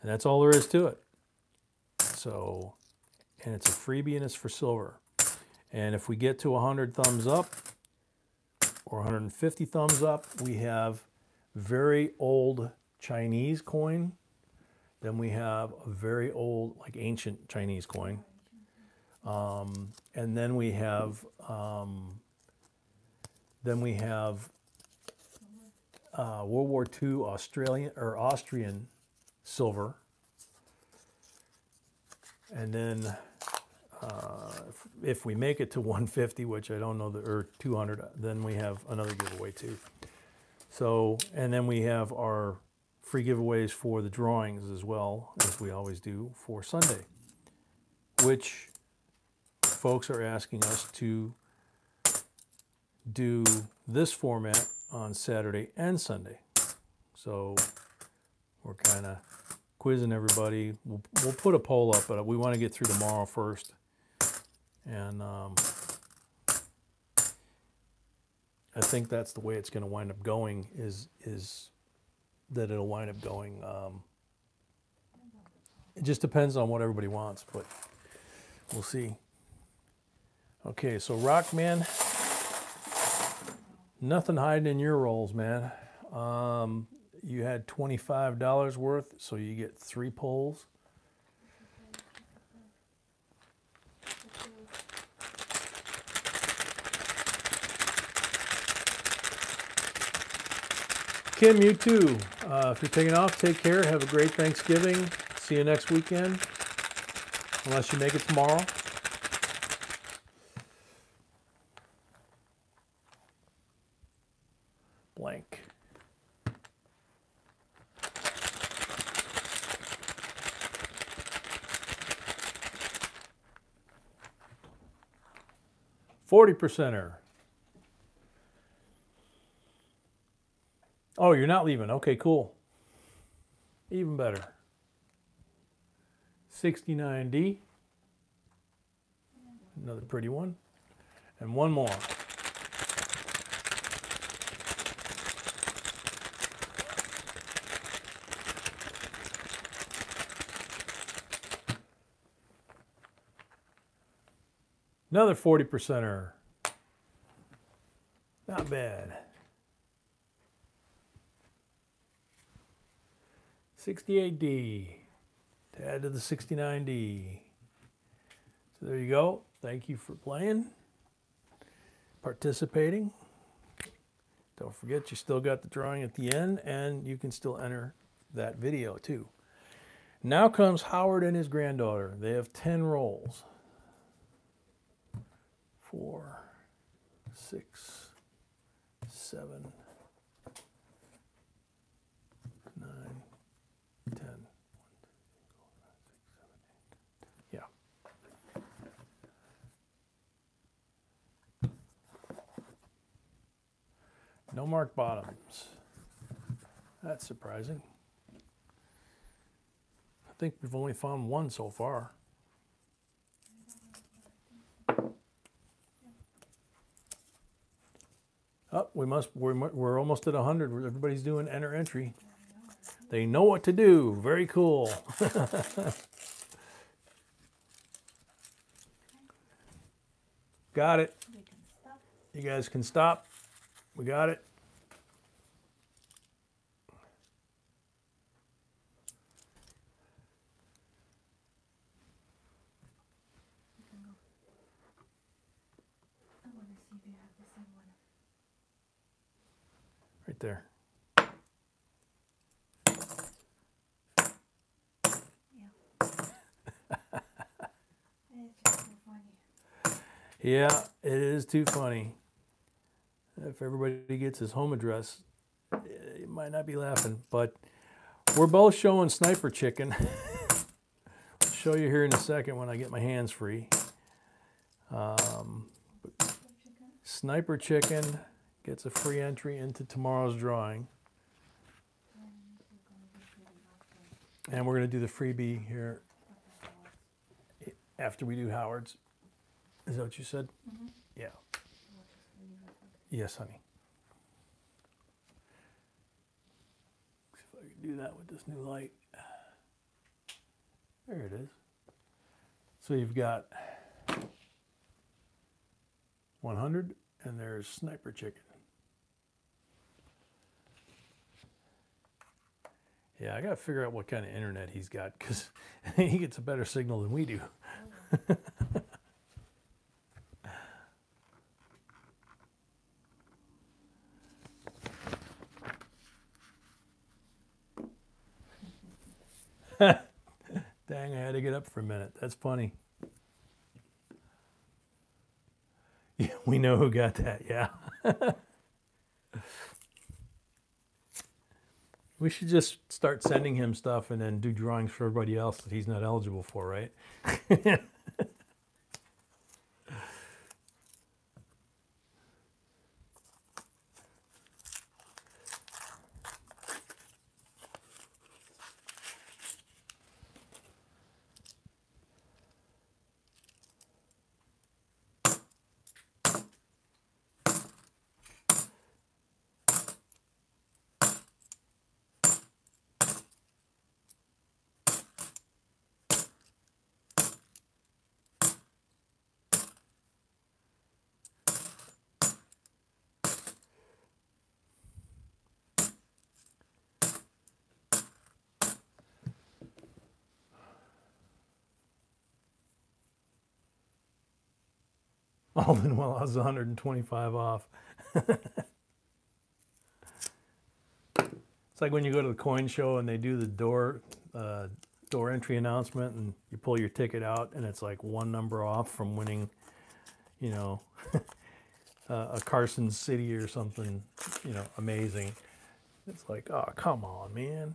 And that's all there is to it. So, and it's a freebie and it's for silver. And if we get to 100 thumbs up or 150 thumbs up, we have very old Chinese coin. Then we have a very old, like ancient Chinese coin. And then we have World War II Austrian silver, and then if we make it to 150, which I don't know, or 200, then we have another giveaway too. So, and then we have our free giveaways for the drawings as well, as we always do for Sunday, which folks are asking us to do this format on Saturday and Sunday. So we're kind of quizzing everybody. We'll put a poll up, but we want to get through tomorrow first. And I think that's the way it's going to wind up going, is that it'll wind up going. It just depends on what everybody wants, but we'll see. Okay, so Rockman, nothing hiding in your rolls, man. You had $25 worth, so you get 3 pulls. Kim, you too. If you're taking off, take care. Have a great Thanksgiving. See you next weekend, unless you make it tomorrow. Blank. $40%er. Oh, you're not leaving. Okay, cool. Even better. 69D. Another pretty one. And one more. Another 40%er. Not bad. 68D to add to the 69D. So there you go. Thank you for playing, participating. Don't forget, you still got the drawing at the end, and you can still enter that video too. Now comes Howard and his granddaughter. They have 10 rolls. 4, 6, 7, 9, 10. Yeah. No marked bottoms. That's surprising. I think we've only found one so far. Oh, we're almost at 100. Everybody's doing enter entry. They know what to do. Very cool. Got it. We can stop. You guys can stop. We got it. We can go. I want to see if you have the same one. Right there. It's just so funny. Yeah, it is too funny. If everybody gets his home address, you might not be laughing, but we're both showing Sniper Chicken. I'll show you here in a second when I get my hands free. Sniper Chicken gets a free entry into tomorrow's drawing. And we're going to do the freebie here after we do Howard's. Is that what you said? Mm-hmm. Yeah. Yes, honey. See if I can do that with this new light. There it is. So you've got 100, and there's Sniper Chicken. Yeah, I got to figure out what kind of internet he's got, because he gets a better signal than we do. Dang, I had to get up for a minute. That's funny. Yeah, we know who got that, yeah. We should just start sending him stuff and then do drawings for everybody else that he's not eligible for, right? All in while I was 125 off. It's like when you go to the coin show and they do the door entry announcement, and you pull your ticket out and it's like one number off from winning, you know, a Carson City or something, you know, amazing. It's like, oh, come on, man.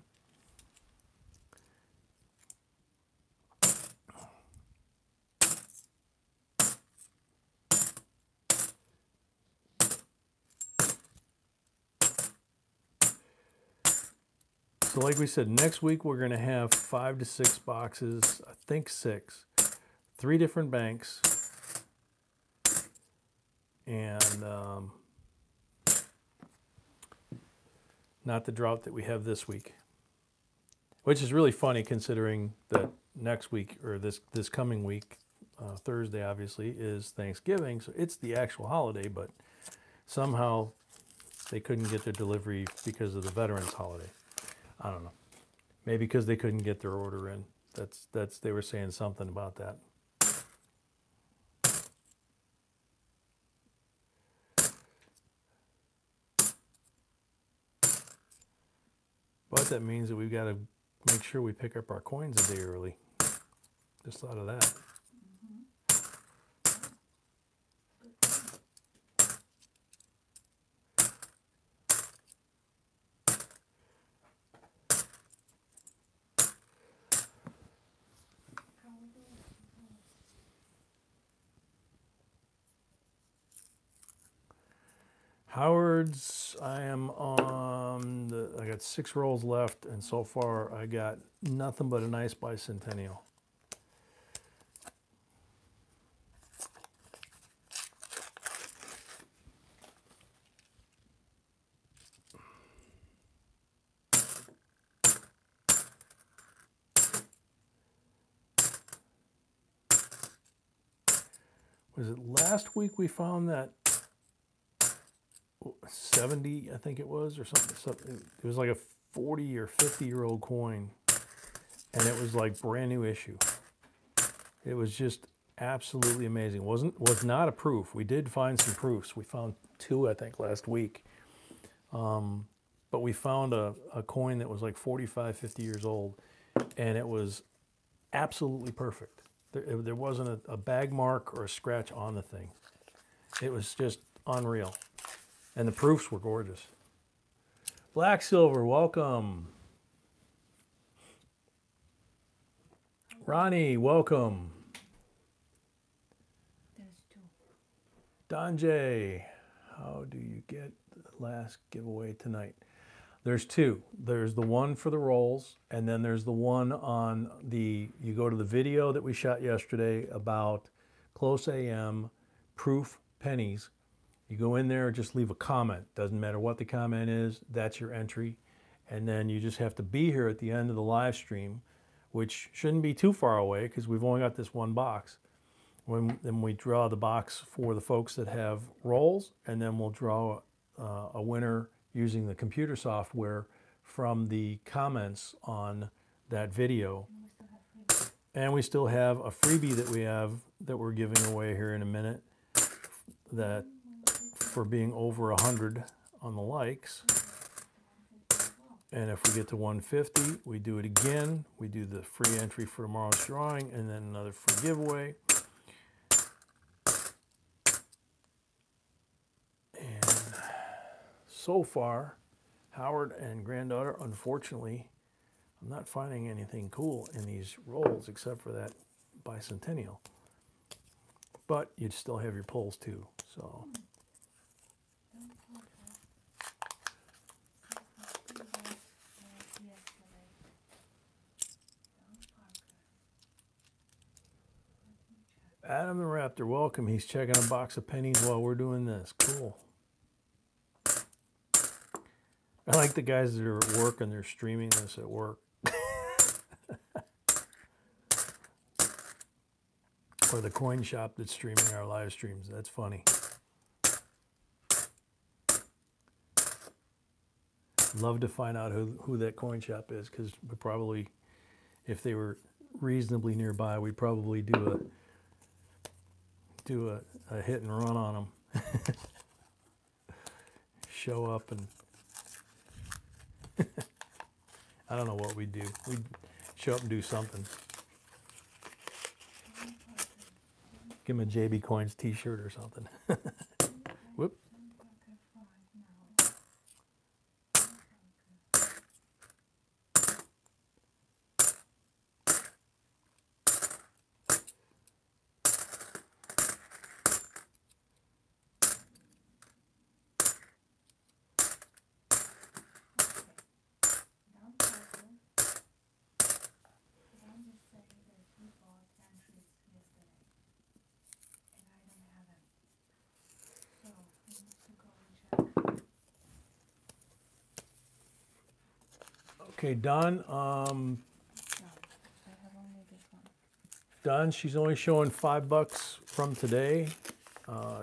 So like we said, next week we're going to have 5 to 6 boxes, I think 6, 3 different banks, and not the drought that we have this week, which is really funny considering that next week, or this coming week, Thursday obviously, is Thanksgiving, so it's the actual holiday, but somehow they couldn't get their delivery because of the Veterans holiday. I don't know. Maybe because they couldn't get their order in. That's they were saying something about that. But that means that we've got to make sure we pick up our coins a day early. Just thought of that. Howard's, I am on I got 6 rolls left, and so far I got nothing but a nice bicentennial. was it last week we found that 70, I think it was, or something. It was like a 40 or 50-year-old coin, and it was like brand new issue. It was just absolutely amazing. Was not a proof. We did find some proofs. We found 2, I think, last week. But we found a coin that was like 45, 50 years old, and it was absolutely perfect. There wasn't a bag mark or a scratch on the thing. It was just unreal. And the proofs were gorgeous. Black Silver, welcome. Ronnie, welcome. There's 2. Don J, how do you get the last giveaway tonight? There's 2. There's the one for the rolls, and then there's the one on the, you go to the video that we shot yesterday about close AM proof pennies. You go in there, just leave a comment. Doesn't matter what the comment is, that's your entry. And then you just have to be here at the end of the live stream, which shouldn't be too far away because we've only got this one box. Then we draw the box for the folks that have rolls, and then we'll draw a winner using the computer software from the comments on that video. And we still have a freebie that we're giving away here in a minute, that for being over 100 on the likes. And if we get to 150, we do it again. We do the free entry for tomorrow's drawing, and then another free giveaway. And so far, Howard and granddaughter, unfortunately, I'm not finding anything cool in these rolls except for that bicentennial. But you'd still have your pulls too, so. Adam the Raptor, welcome. He's checking a box of pennies while we're doing this. Cool. I like the guys that are at work and they're streaming this at work. Or the coin shop that's streaming our live streams. That's funny. Love to find out who that coin shop is, because we probably, if they were reasonably nearby, we'd probably do a hit and run on them. Show up and I don't know what we'd do. We'd show up and do something. Give them a JB Coins t-shirt or something. Whoop. Okay, Don. Don, she's only showing $5 from today.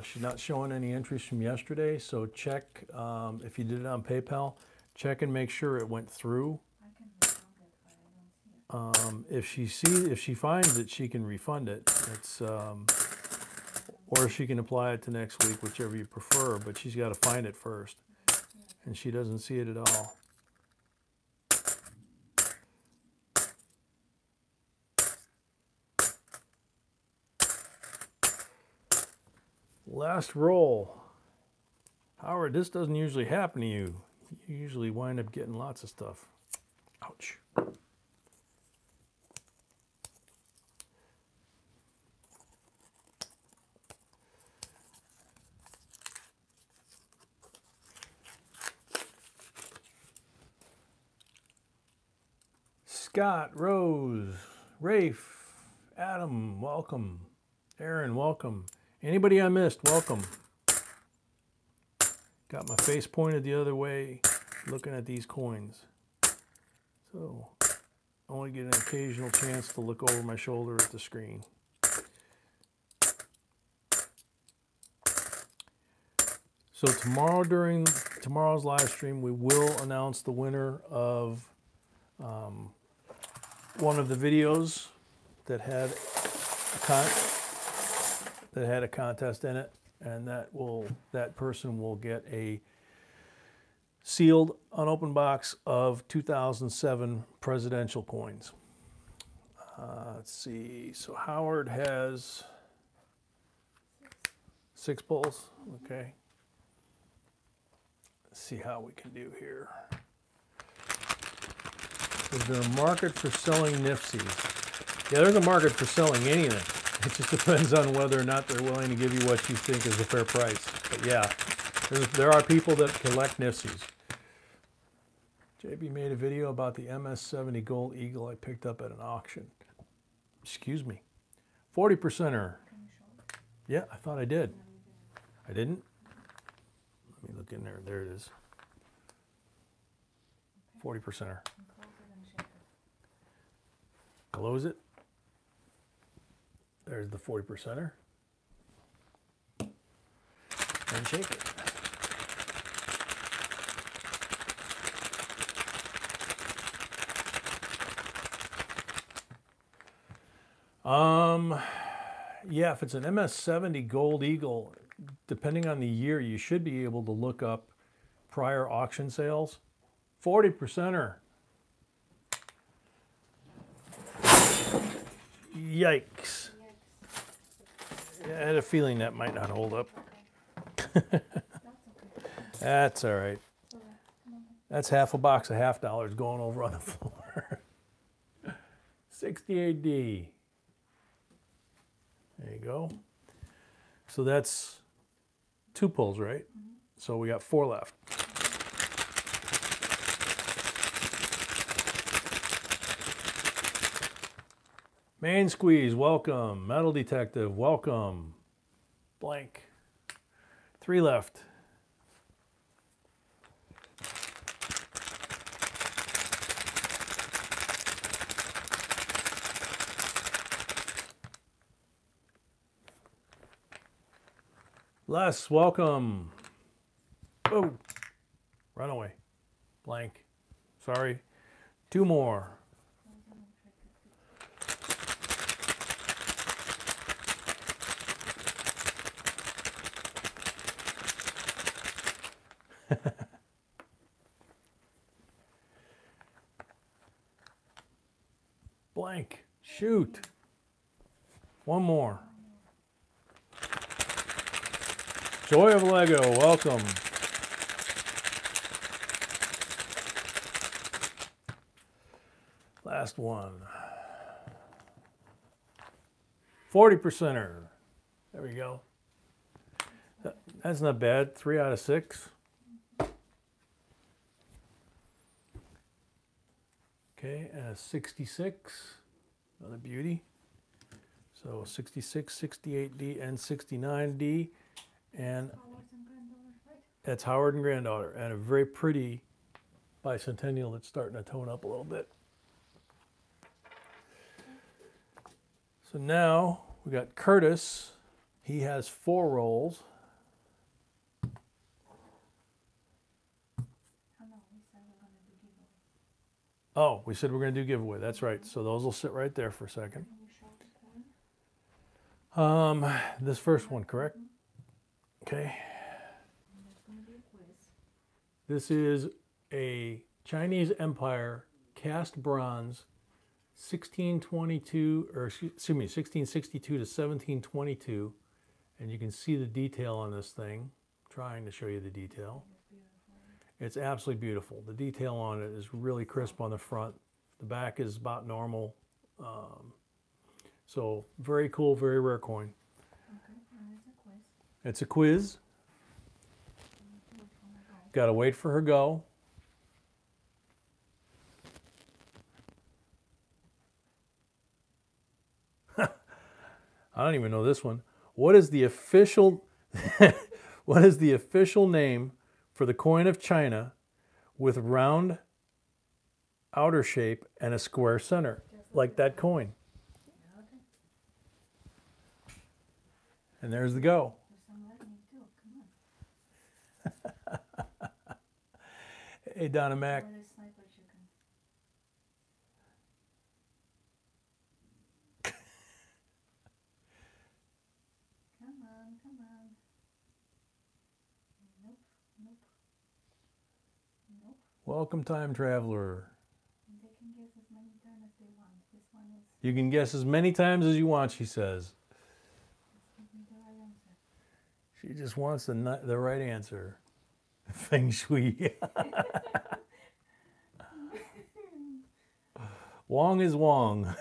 She's not showing any entries from yesterday. So check if you did it on PayPal. Check and make sure it went through. If she finds it, she can refund it. It's or she can apply it to next week, whichever you prefer. But she's got to find it first, and she doesn't see it at all. Last roll. Howard, this doesn't usually happen to you. You usually wind up getting lots of stuff. Ouch. Scott, Rose, Rafe, Adam, welcome. Aaron, welcome. Anybody I missed, welcome. Got my face pointed the other way, looking at these coins. So, I only get an occasional chance to look over my shoulder at the screen. So tomorrow during tomorrow's live stream, we will announce the winner of one of the videos that had a contest in it, and that person will get a sealed, unopened box of 2007 presidential coins. Let's see. So Howard has 6 pulls. Okay. Let's see how we can do here. Is there a market for selling NIFCs? Yeah, there's a market for selling anything. It just depends on whether or not they're willing to give you what you think is a fair price. But yeah, there are people that collect NIFCs. JB made a video about the MS-70 Gold Eagle I picked up at an auction. Excuse me. 40%er. Yeah, I thought I did. I didn't? Let me look in there. There it is. 40%er. Close it. There's the 40%er. And shake it. Yeah, if it's an MS-70 Gold Eagle, depending on the year, you should be able to look up prior auction sales. 40%er. Yikes. Yeah, I had a feeling that might not hold up. That's all right. That's half a box of $half going over on the floor. 68D. There you go. So that's 2 pulls, right? So we got 4 left. Main Squeeze, welcome. Metal Detective, welcome. Blank. 3 left. Les, welcome. Oh, runaway. Blank. Sorry. 2 more. Blank. Shoot. 1 more. Joy of Lego, welcome. Last one. 40%er. There we go. That's not bad. 3 out of 6. Okay, and a 66. Another beauty. So 66, 68D, and 69D. And that's Howard and Granddaughter, and a very pretty bicentennial that's starting to tone up a little bit. So now we got Curtis. He has 4 rolls. Oh, we said we're going to do giveaway. That's right. So those will sit right there for a second. This first one, correct? Okay. This is a Chinese Empire cast bronze 1622, or excuse me, 1662 to 1722. And you can see the detail on this thing. I'm trying to show you the detail. It's absolutely beautiful. The detail on it is really crisp on the front. The back is about normal. So very cool, very rare coin. It's a quiz. Got to wait for her go. I don't even know this one. What is the official what is the official name for the coin of China with round outer shape and a square center, like that coin? And there's the go. Hey, Donna Mac. What is sniper chicken? Come on, come on. Nope, nope, nope. Welcome, time traveler. And they can guess as many times as they want. This one is. You can guess as many times as you want, she says. Let's give me the right answer. She just wants the right answer. Feng Shui. Wong is Wong.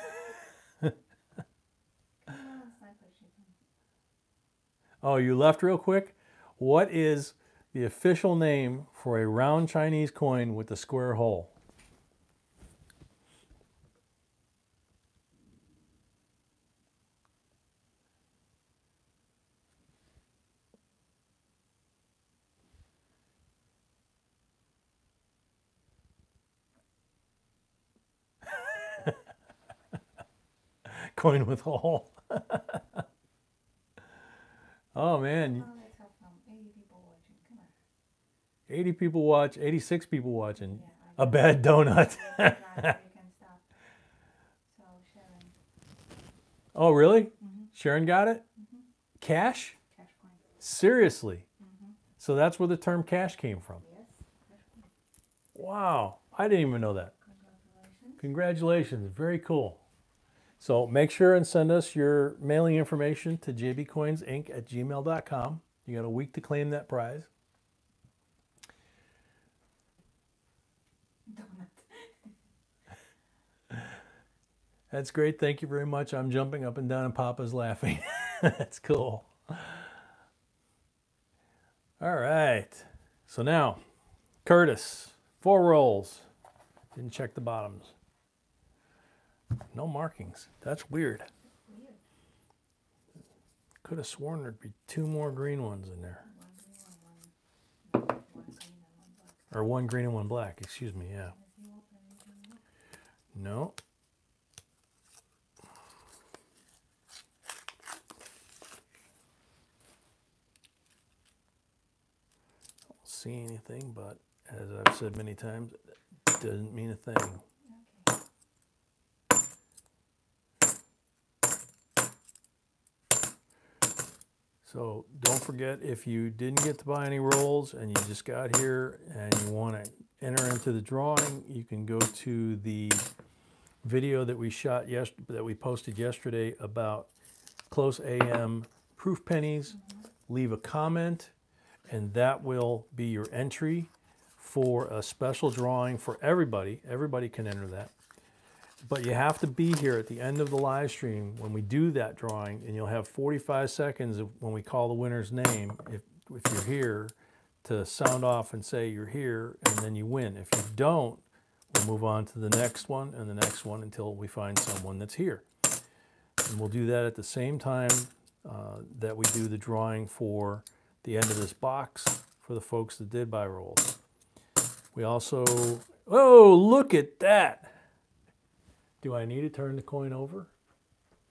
Sniper chicken. Oh, you left real quick? What is the official name for a round Chinese coin with a square hole? Coin with a hole. Oh man, Oh, let's have some 80 people watching. Come on. 80 people watch, 86 people watching. Yeah, A bad donut. You can stop. So, Sharon. Oh, really? Mm-hmm. Sharon got it? Mm-hmm. Cash? Cash coin. Seriously? Mm-hmm. So that's where the term cash came from. Yes, cash coin. Wow, I didn't even know that. Congratulations. Congratulations, very cool. So make sure and send us your mailing information to jbcoinsinc@gmail.com. You got a week to claim that prize. Donut. That's great. Thank you very much. I'm jumping up and down and Papa's laughing. That's cool. All right. So now, Curtis, 4 rolls. Didn't check the bottoms. No markings. That's weird. Weird. Could have sworn there'd be 2 more green ones in there. One green and one black. Or 1 green and 1 black. Excuse me. Yeah. As you open, you can look. No. Don't see anything, but as I've said many times, it doesn't mean a thing. Okay. So don't forget, if you didn't get to buy any rolls and you just got here and you want to enter into the drawing, you can go to the video that we shot that we posted yesterday about close AM proof pennies. Leave a comment, and that will be your entry for a special drawing for everybody. Everybody can enter that. But you have to be here at the end of the live stream when we do that drawing, and you'll have 45 seconds when we call the winner's name, if you're here, to sound off and say you're here, and then you win. If you don't, we'll move on to the next one and the next one until we find someone that's here. And we'll do that at the same time that we do the drawing for the end of this box for the folks that did buy rolls. We also, oh, look at that. Do I need to turn the coin over?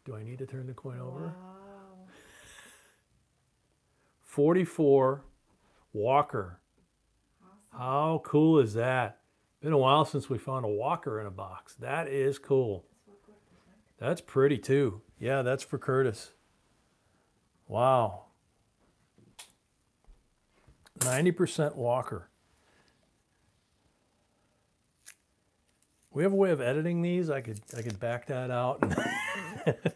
Do I need to turn the coin over? Wow. 44 Walker. Awesome. How cool is that? Been a while since we found a Walker in a box. That is cool. That's for Curtis, right? That's pretty too. Yeah, that's for Curtis. Wow. 90% Walker. We have a way of editing these. I could back that out. Nope.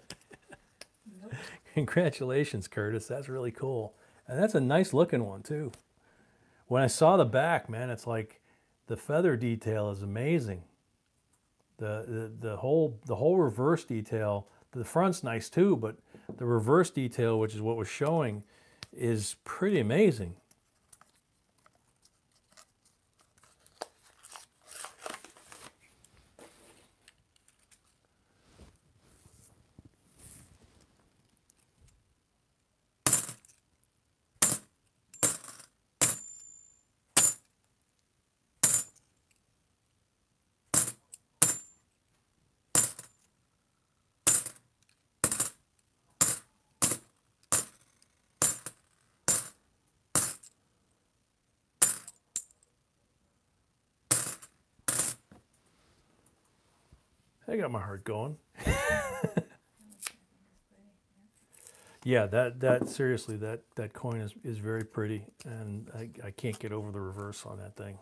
Congratulations, Curtis. That's really cool. And that's a nice looking one too. When I saw the back, man, it's like the feather detail is amazing. The whole reverse detail, the front's nice too, but the reverse detail, which is what was showing, is pretty amazing. That got my heart going. I think it's pretty. Yeah, that seriously, that coin is very pretty, and I can't get over the reverse on that thing.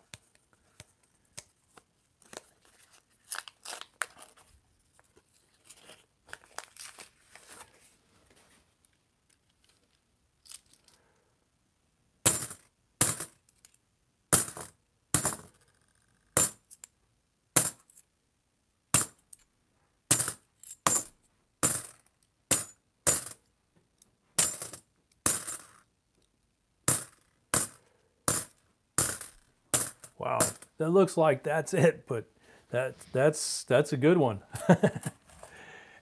Wow, that looks like that's it, but that's a good one.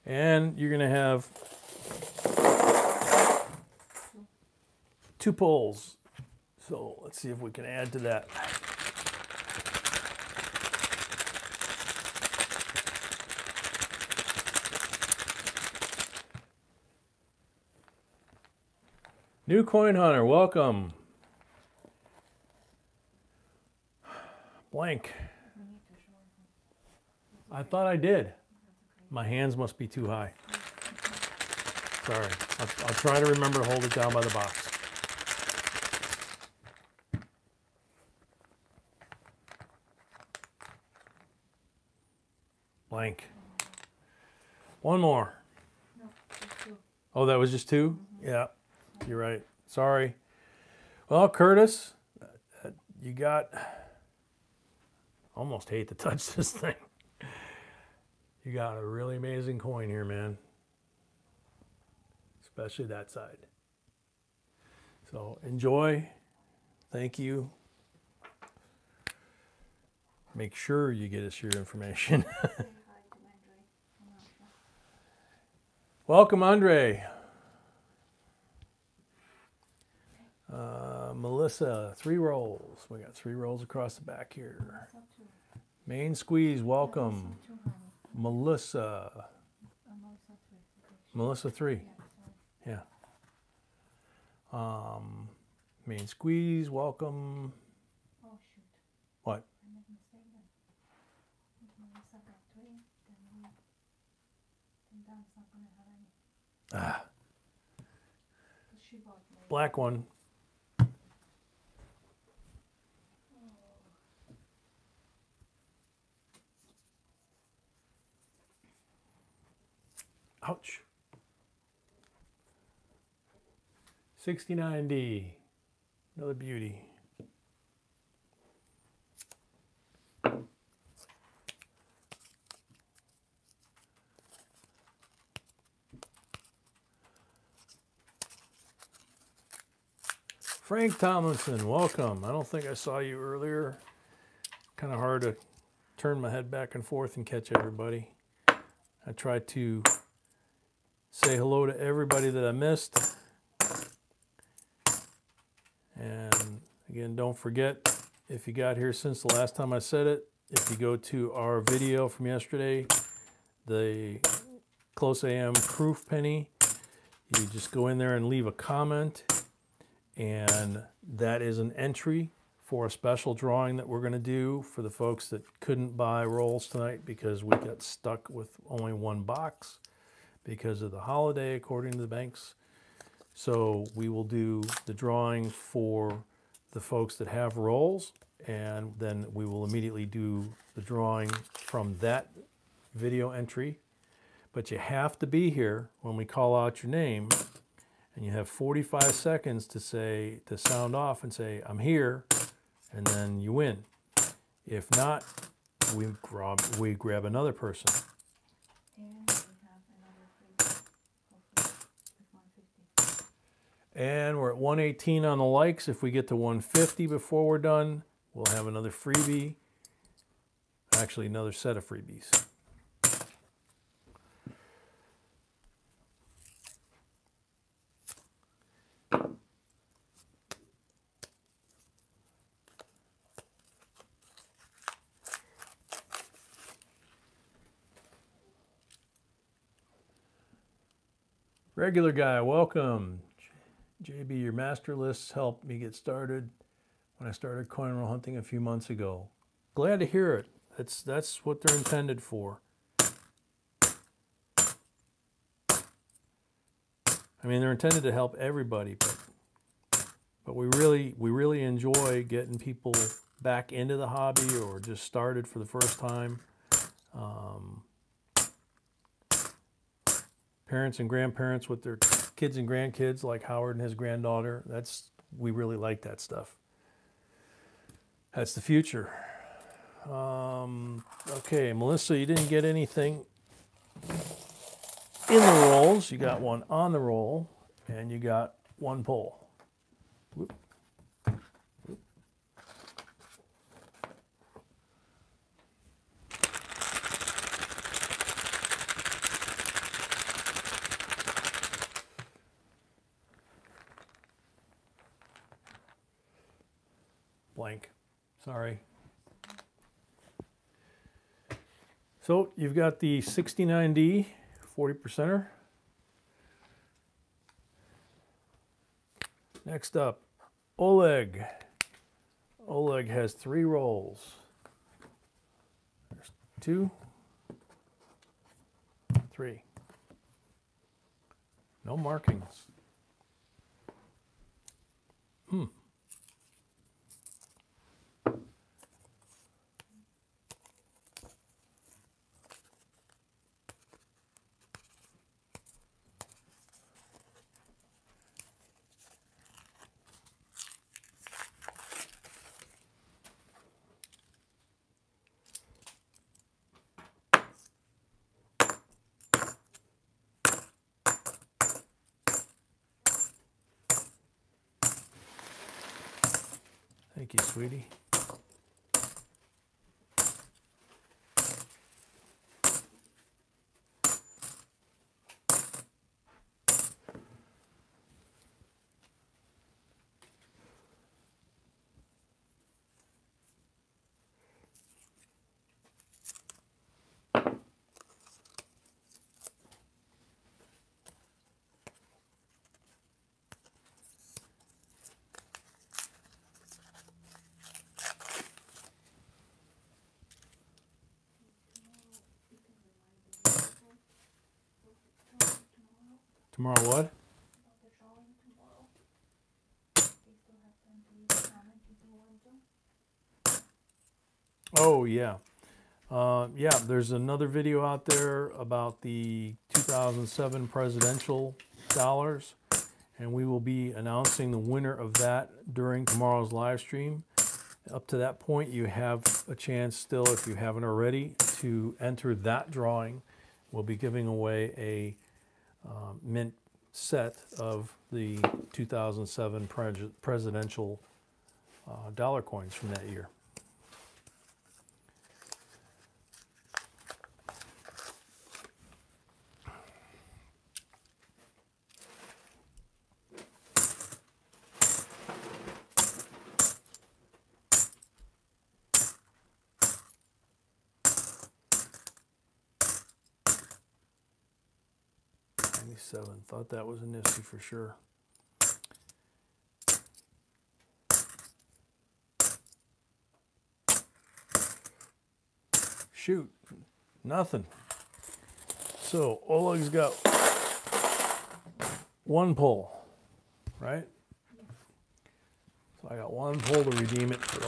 And you're gonna have 2 pulls. So let's see if we can add to that. New coin hunter, welcome. Blank. We need to show it. I thought I did. My hands must be too high. Sorry. I'll try to remember to hold it down by the box. Blank. One more. No, just 2. Oh, that was just 2? Yeah, you're right. Sorry. Well, Curtis, you got... Almost hate to touch this thing. You got a really amazing coin here, man. Especially that side. So enjoy. Thank you. Make sure you get us your information. Say hi to Andre. I'm not sure. Welcome, Andre. Melissa, 3 rolls. We got 3 rolls across the back here. It's up to Main squeeze, welcome. It's up to, honey. Melissa. Melissa 3. Okay. Melissa 3. Yeah, sorry. Yeah. Main squeeze, welcome. Oh, shoot. What? I made a mistake then. Melissa got 3, then Dan's not going to have any. Ah, 'Cause she bought me. black one. Ouch. 69D. Another beauty. Frank Tomlinson, welcome. I don't think I saw you earlier. Kind of hard to turn my head back and forth and catch everybody. I tried to say hello to everybody that I missed. And again, don't forget, if you got here since the last time I said it, if you go to our video from yesterday, the Close AM proof penny, you just go in there and leave a comment, and that is an entry for a special drawing that we're going to do for the folks that couldn't buy rolls tonight because we got stuck with only 1 box because of the holiday, according to the banks. So we will do the drawing for the folks that have rolls, and then we will immediately do the drawing from that video entry. But you have to be here when we call out your name, and you have 45 seconds to sound off and say, I'm here, and then you win. If not, we grab another person. And we have another 3, hopefully, with 150. And we're at 118 on the likes. If we get to 150 before we're done, we'll have another freebie. Actually, another set of freebies. Regular guy, welcome. JB, your master lists helped me get started when I started coin roll hunting a few months ago. Glad to hear it. That's what they're intended for. I mean, they're intended to help everybody, but we really enjoy getting people back into the hobby or just started for the first time. Parents and grandparents with their kids and grandkids, like Howard and his granddaughter. We really like that stuff. That's the future. Okay, Melissa, you didn't get anything in the rolls. You got one on the roll, and you got one pull. Whoop. Blank. Sorry. So you've got the 69D 40%er. Next up, Oleg. Oleg has 3 rolls. There's 2, 3. No markings. Thank you, sweetie. Tomorrow what? Oh, yeah. Yeah, there's another video out there about the 2007 presidential dollars, and we will be announcing the winner of that during tomorrow's live stream. Up to that point, you have a chance still, if you haven't already, to enter that drawing. We'll be giving away a mint set of the 2007 presidential dollar coins from that year. Thought that was a Nifty for sure. Shoot, nothing. So Oleg's got one pull, right? So I got one pull to redeem it for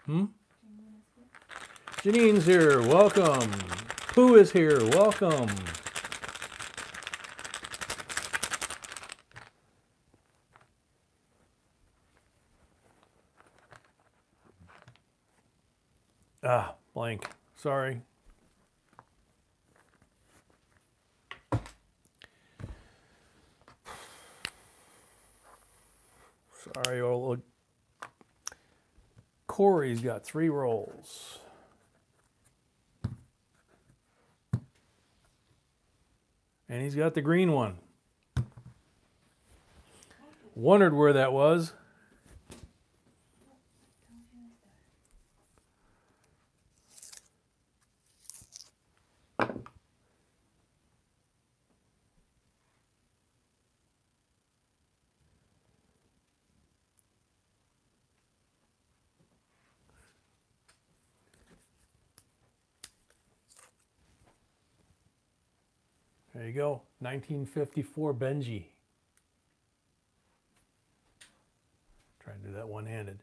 Oleg. Janine's here, welcome. Pooh is here, welcome. Ah, blank. Sorry. Sorry, old. Corey's got 3 rolls. And he's got the green one. Wondered where that was. There you go. 1954 Benji. Try and do that one-handed.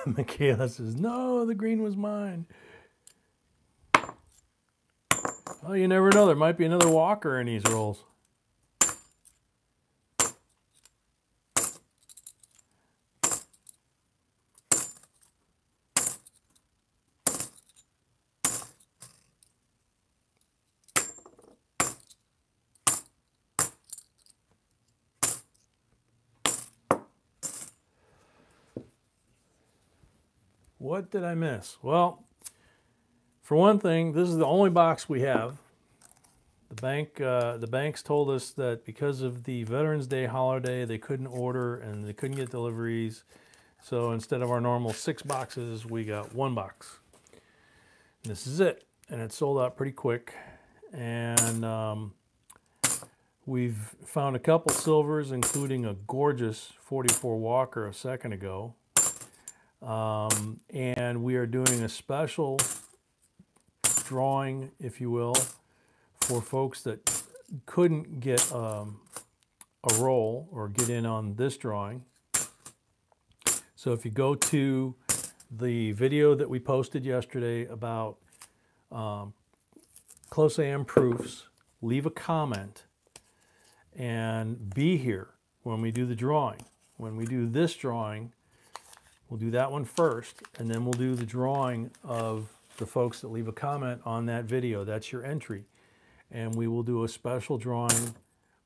Michaela says, no, the green was mine. Well, you never know. There might be another walker in these rolls. What did I miss? Well, for one thing, this is the only box we have. The banks told us that because of the Veterans Day holiday, they couldn't order and they couldn't get deliveries. So instead of our normal 6 boxes, we got 1 box. And this is it, and it sold out pretty quick. And we've found a couple silvers, including a gorgeous 44 Walker a second ago. And we are doing a special drawing, if you will, for folks that couldn't get a roll or get in on this drawing. So if you go to the video that we posted yesterday about close AM proofs, leave a comment and be here when we do the drawing. When we do this drawing, we'll do that one first, and then we'll do the drawing of the folks that leave a comment on that video. That's your entry. And we will do a special drawing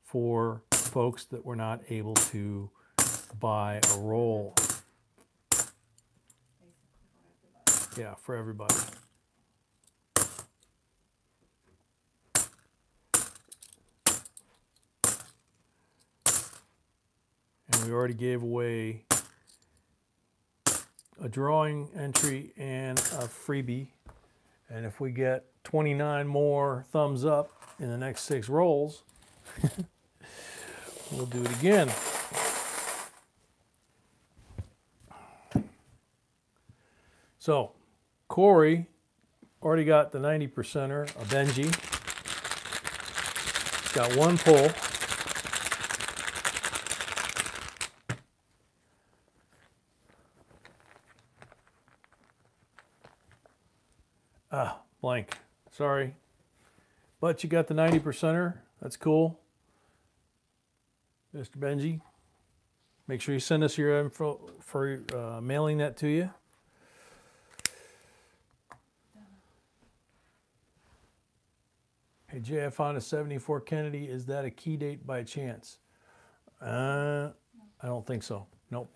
for folks that were not able to buy a roll. Yeah, for everybody. And we already gave away a drawing entry and a freebie. And if we get 29 more thumbs up in the next 6 rolls, we'll do it again. So, Corey already got the 90%er, a Benji. He's got 1 pull. Blank. Sorry. But you got the 90%er. That's cool. Mr. Benji. Make sure you send us your info for mailing that to you. Hey Jay, I found a 74 Kennedy. Is that a key date by chance? I don't think so. Nope.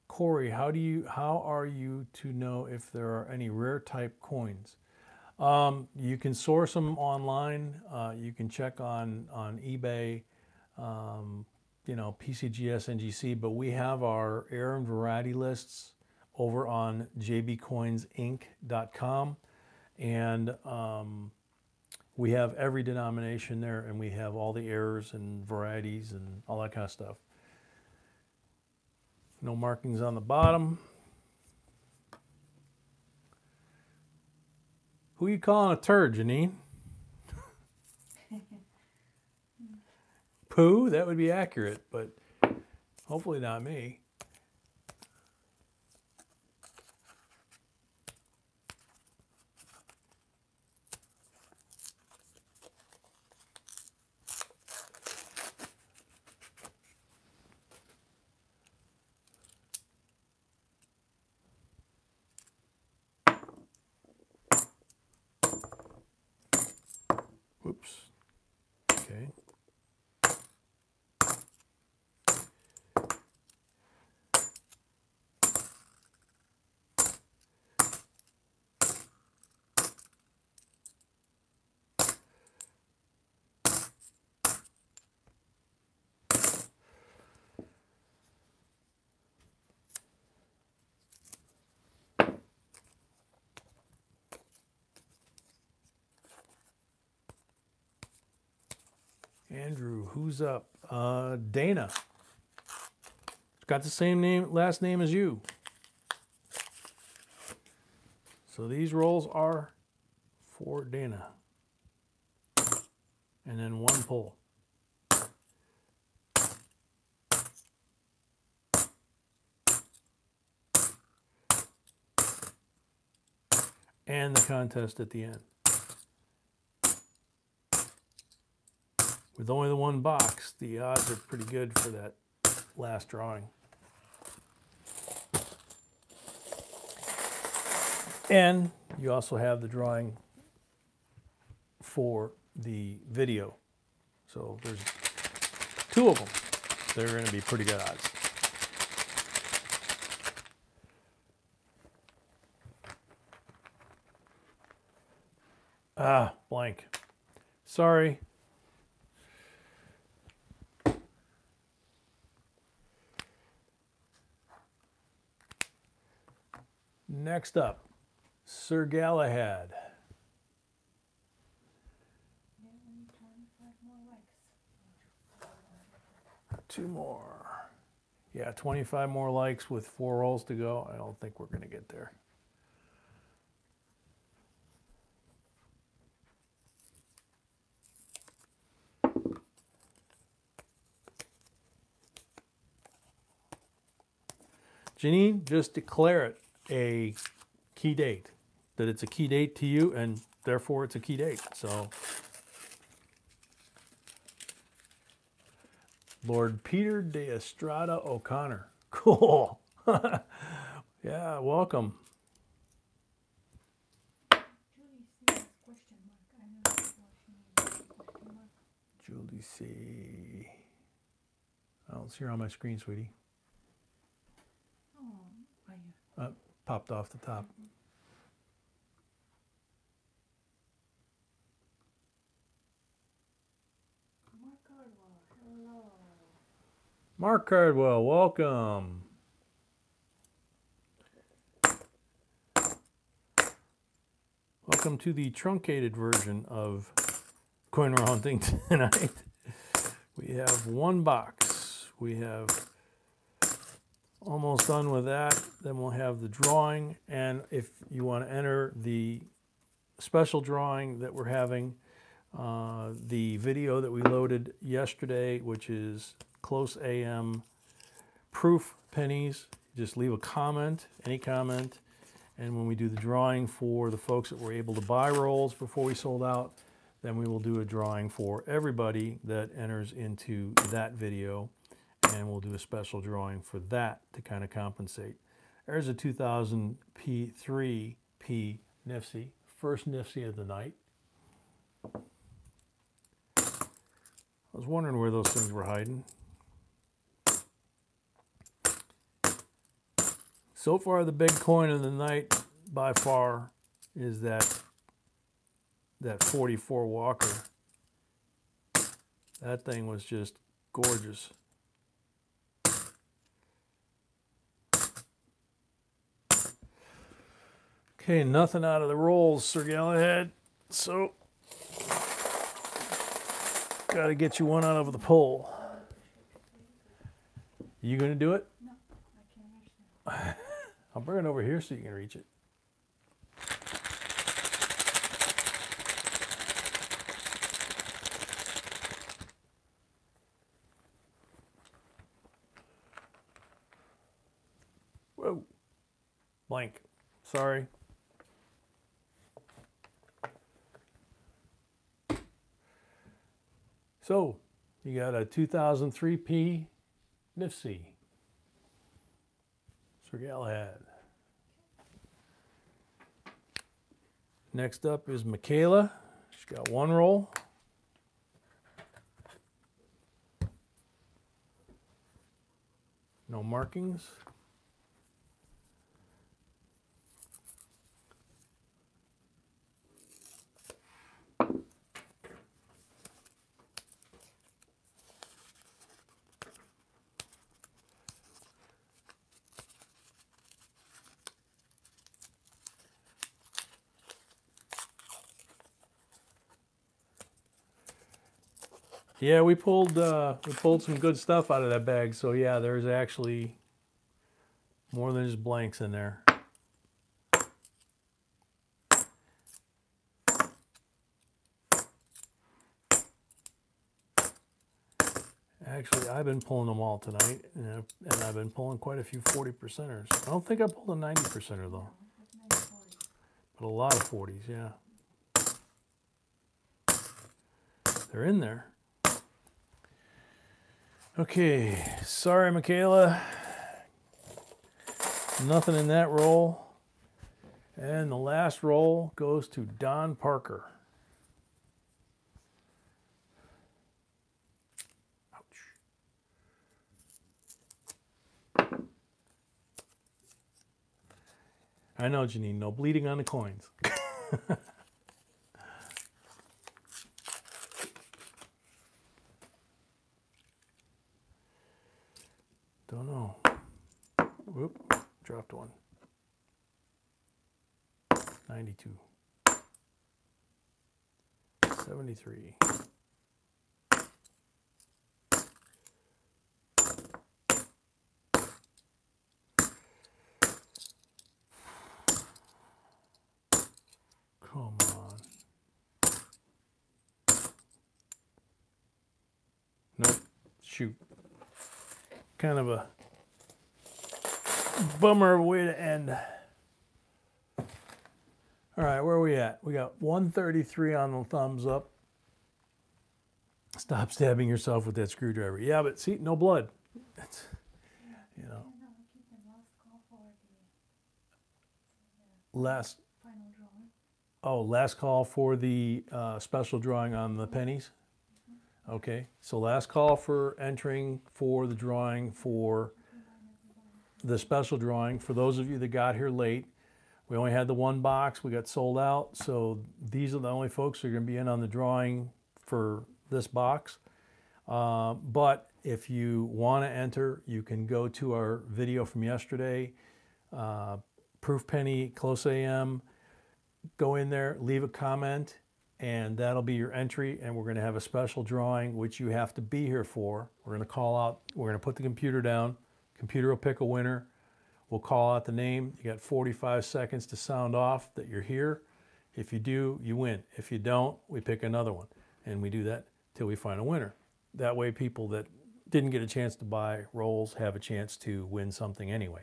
Corey, how are you to know if there are any rare type coins? You can source them online. You can check on eBay, you know, PCGS, NGC, but we have our error and variety lists over on JBCOINSINC.com, and we have every denomination there, and we have all the errors and varieties and all that kind of stuff. No markings on the bottom. Who you calling a turd, Janine? Pooh? That would be accurate, but hopefully not me. Whoops. Okay. Andrew, who's up? Dana. It's got the same name, last name as you. So these rolls are for Dana. And then one pull. And the contest at the end. With only the one box, the odds are pretty good for that last drawing. And you also have the drawing for the video. So there's two of them. They're going to be pretty good odds. Ah, blank. Sorry. Next up, Sir Galahad. Two more. Yeah, 25 more likes with 4 rolls to go. I don't think we're going to get there. Janine, just declare it a key date. That it's a key date to you, and therefore it's a key date. So, Lord Peter de Estrada O'Connor. Cool. Yeah, welcome. Julie C. I don't see her on my screen, sweetie. Popped off the top. Mark Cardwell, hello. Mark Cardwell, welcome. Welcome to the truncated version of Coin Roll Hunting tonight. We have one box. We have almost done with that. Then we'll have the drawing, and if you want to enter the special drawing that we're having, the video that we loaded yesterday, which is Close AM proof pennies, just leave a comment, any comment, and when we do the drawing for the folks that were able to buy rolls before we sold out, then we will do a drawing for everybody that enters into that video, and we'll do a special drawing for that to kind of compensate. There's a 2000 P3P NIFSI, first NIFSI of the night. I was wondering where those things were hiding. So far, the big coin of the night by far is that 44 Walker. That thing was just gorgeous. Okay, nothing out of the rolls, Sir Galahad. So, got to get you one out of the pole. You gonna do it? No, I can't understand. I'll bring it over here so you can reach it. Whoa. Blank. Sorry. So, you got a 2003P NIFSI. Sir Galahad. Next up is Michaela. She's got one roll. No markings. Yeah, we pulled some good stuff out of that bag. So yeah, there's actually more than just blanks in there. Actually, I've been pulling them all tonight, and I've been pulling quite a few 40%ers. I don't think I pulled a 90%er though, but a lot of 40s, yeah. They're in there. Okay, sorry, Michaela. Nothing in that roll. And the last roll goes to Don Parker. I know, Janine, no bleeding on the coins. Don't know. Whoop, dropped one. 92. 73. Come on. Nope. Shoot. Kind of a bummer way to end. All right, where are we at? We got 133 on the thumbs up. Stop stabbing yourself with that screwdriver. Yeah, but see, no blood. It's, you know. Last call for the special drawing on the pennies. Okay, so last call for entering for the drawing for the special drawing. For those of you that got here late, we only had the one box. We got sold out, so these are the only folks who are going to be in on the drawing for this box. But if you want to enter, you can go to our video from yesterday, Proof Penny Close AM. Go in there, leave a comment, and that'll be your entry. And we're going to have a special drawing, which you have to be here for. We're going to call out, we're going to put the computer down. Computer will pick a winner. We'll call out the name. You got 45 seconds to sound off that you're here. If you do, you win. If you don't, we pick another one. And we do that till we find a winner. That way people that didn't get a chance to buy rolls have a chance to win something anyway.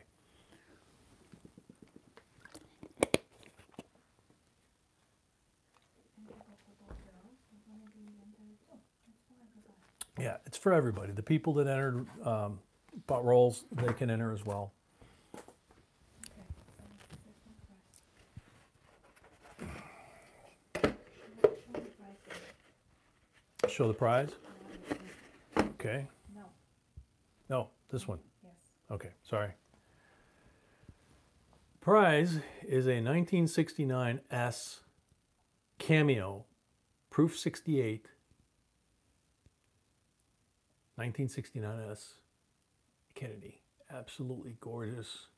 Yeah, it's for everybody. The people that entered bought rolls, they can enter as well. Show the prize? Okay. No. No, this one. Yes. Okay, sorry. Prize is a 1969 S Cameo, Proof 68, 1969 S Kennedy. Absolutely gorgeous,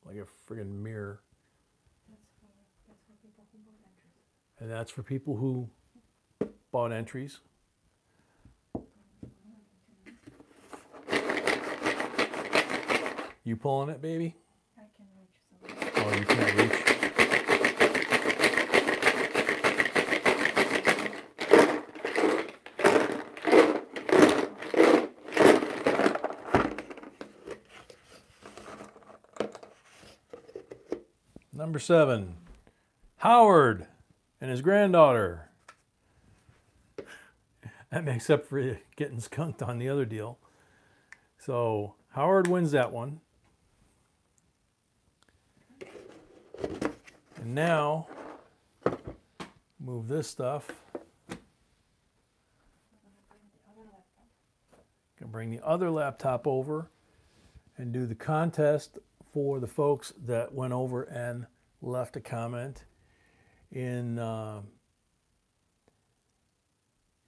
like a friggin' mirror. That's for people who bought entries. And that's for people who bought entries. You pulling it, baby? I can reach some. Oh, you can't reach. Number 7, Howard and his granddaughter. That makes up for getting skunked on the other deal. So Howard wins that one. And now, move this stuff. Gonna bring the other laptop over and do the contest for the folks that went over and left a comment in,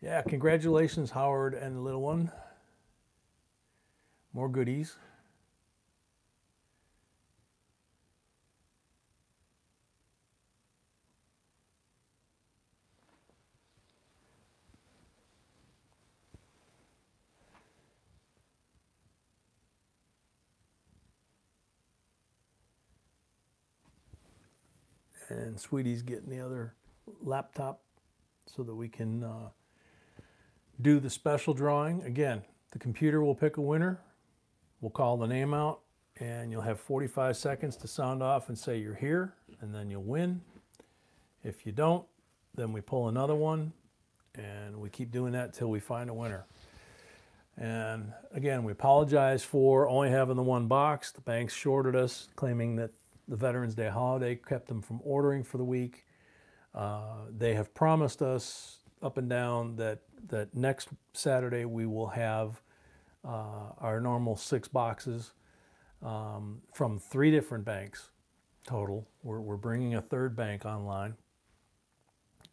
yeah, congratulations, Howard and the little one. More goodies. And Sweetie's getting the other laptop so that we can do the special drawing. Again, the computer will pick a winner. We'll call the name out, and you'll have 45 seconds to sound off and say you're here, and then you'll win. If you don't, then we pull another one, and we keep doing that till we find a winner. And again, we apologize for only having the one box. The banks shorted us, claiming that the Veterans Day holiday kept them from ordering for the week. They have promised us up and down that next Saturday we will have our normal 6 boxes from 3 different banks total. We're bringing a 3rd bank online.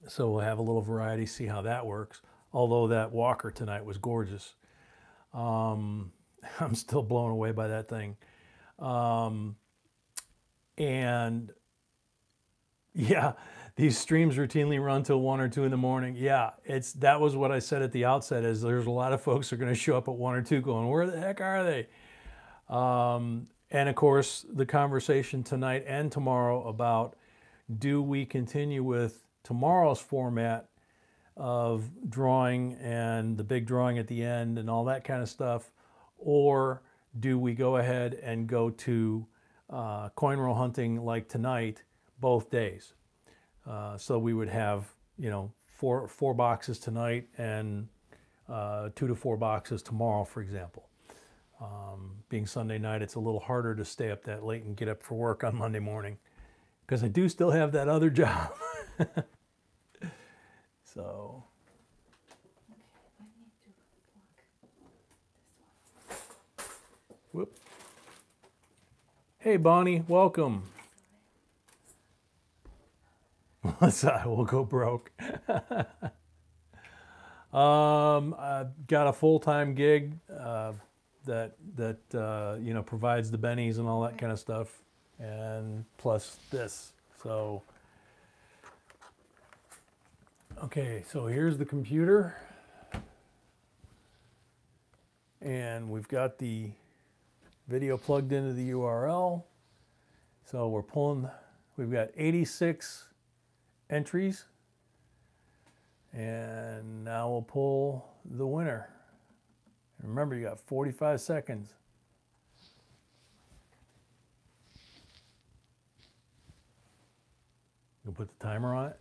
So we'll have a little variety, see how that works. Although that walker tonight was gorgeous. I'm still blown away by that thing. And yeah, these streams routinely run till 1 or 2 in the morning. Yeah, that was what I said at the outset, is there's a lot of folks who are going to show up at 1 or 2 going, where the heck are they? And of course, the conversation tonight and tomorrow about, do we continue with tomorrow's format of drawing and the big drawing at the end and all that kind of stuff, or do we go ahead and go to coin roll hunting like tonight, both days? So we would have, you know, four boxes tonight and 2 to 4 boxes tomorrow, for example. Being Sunday night, it's a little harder to stay up that late and get up for work on Monday morning, because I do still have that other job. So. Okay, I need to block this one. Whoop. Hey Bonnie, welcome. Melissa, I will go broke. I've got a full-time gig that you know, provides the bennies and all that kind of stuff, and plus this. So okay, so here's the computer, and we've got the video plugged into the URL. So we're pulling, we've got 86 entries, and now we'll pull the winner. And remember, you got 45 seconds. You'll put the timer on it.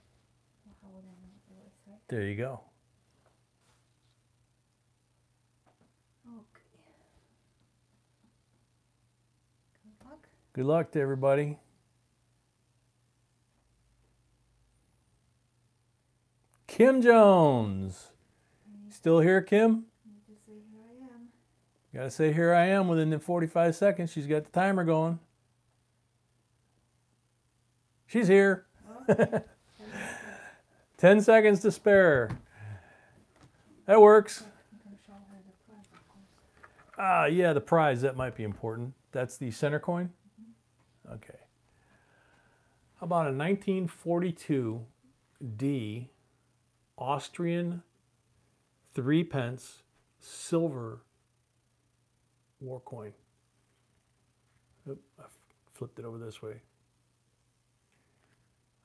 How would I know it was right? There you go. Okay. Good luck. Good luck to everybody. Kim Jones. Still here, Kim? Need to say here I am. Gotta say here I am within the 45 seconds. She's got the timer going. She's here. Okay. 10 seconds to spare. That works. I'm going to show her the prize, of course. Yeah, the prize, that might be important. That's the center coin? Okay. How about a 1942 D Austrian 3-pence silver war coin? Oop, I flipped it over this way.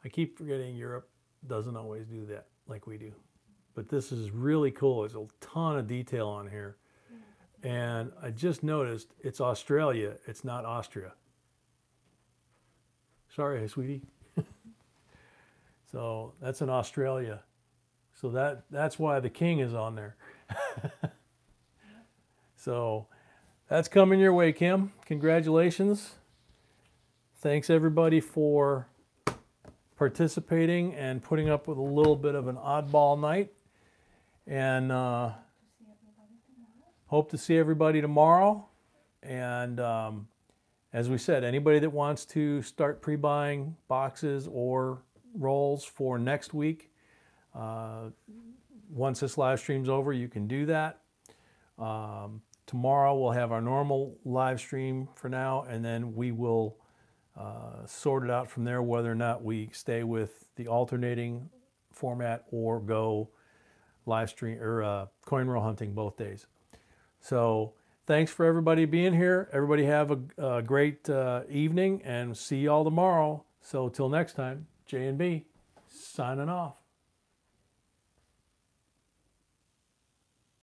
I keep forgetting Europe doesn't always do that like we do. But this is really cool. There's a ton of detail on here. And I just noticed it's Australia, it's not Austria. Sorry, sweetie. So that's in Australia. So that's why the king is on there. So that's coming your way, Kim. Congratulations. Thanks everybody for participating and putting up with a little bit of an oddball night. And hope to see everybody tomorrow. And as we said, anybody that wants to start pre-buying boxes or rolls for next week, once this live stream's over, you can do that. Tomorrow we'll have our normal live stream for now, and then we will sort it out from there whether or not we stay with the alternating format or go live stream or coin roll hunting both days. So thanks for everybody being here. Everybody have a great evening, and see y'all tomorrow. So till next time, J and B signing off.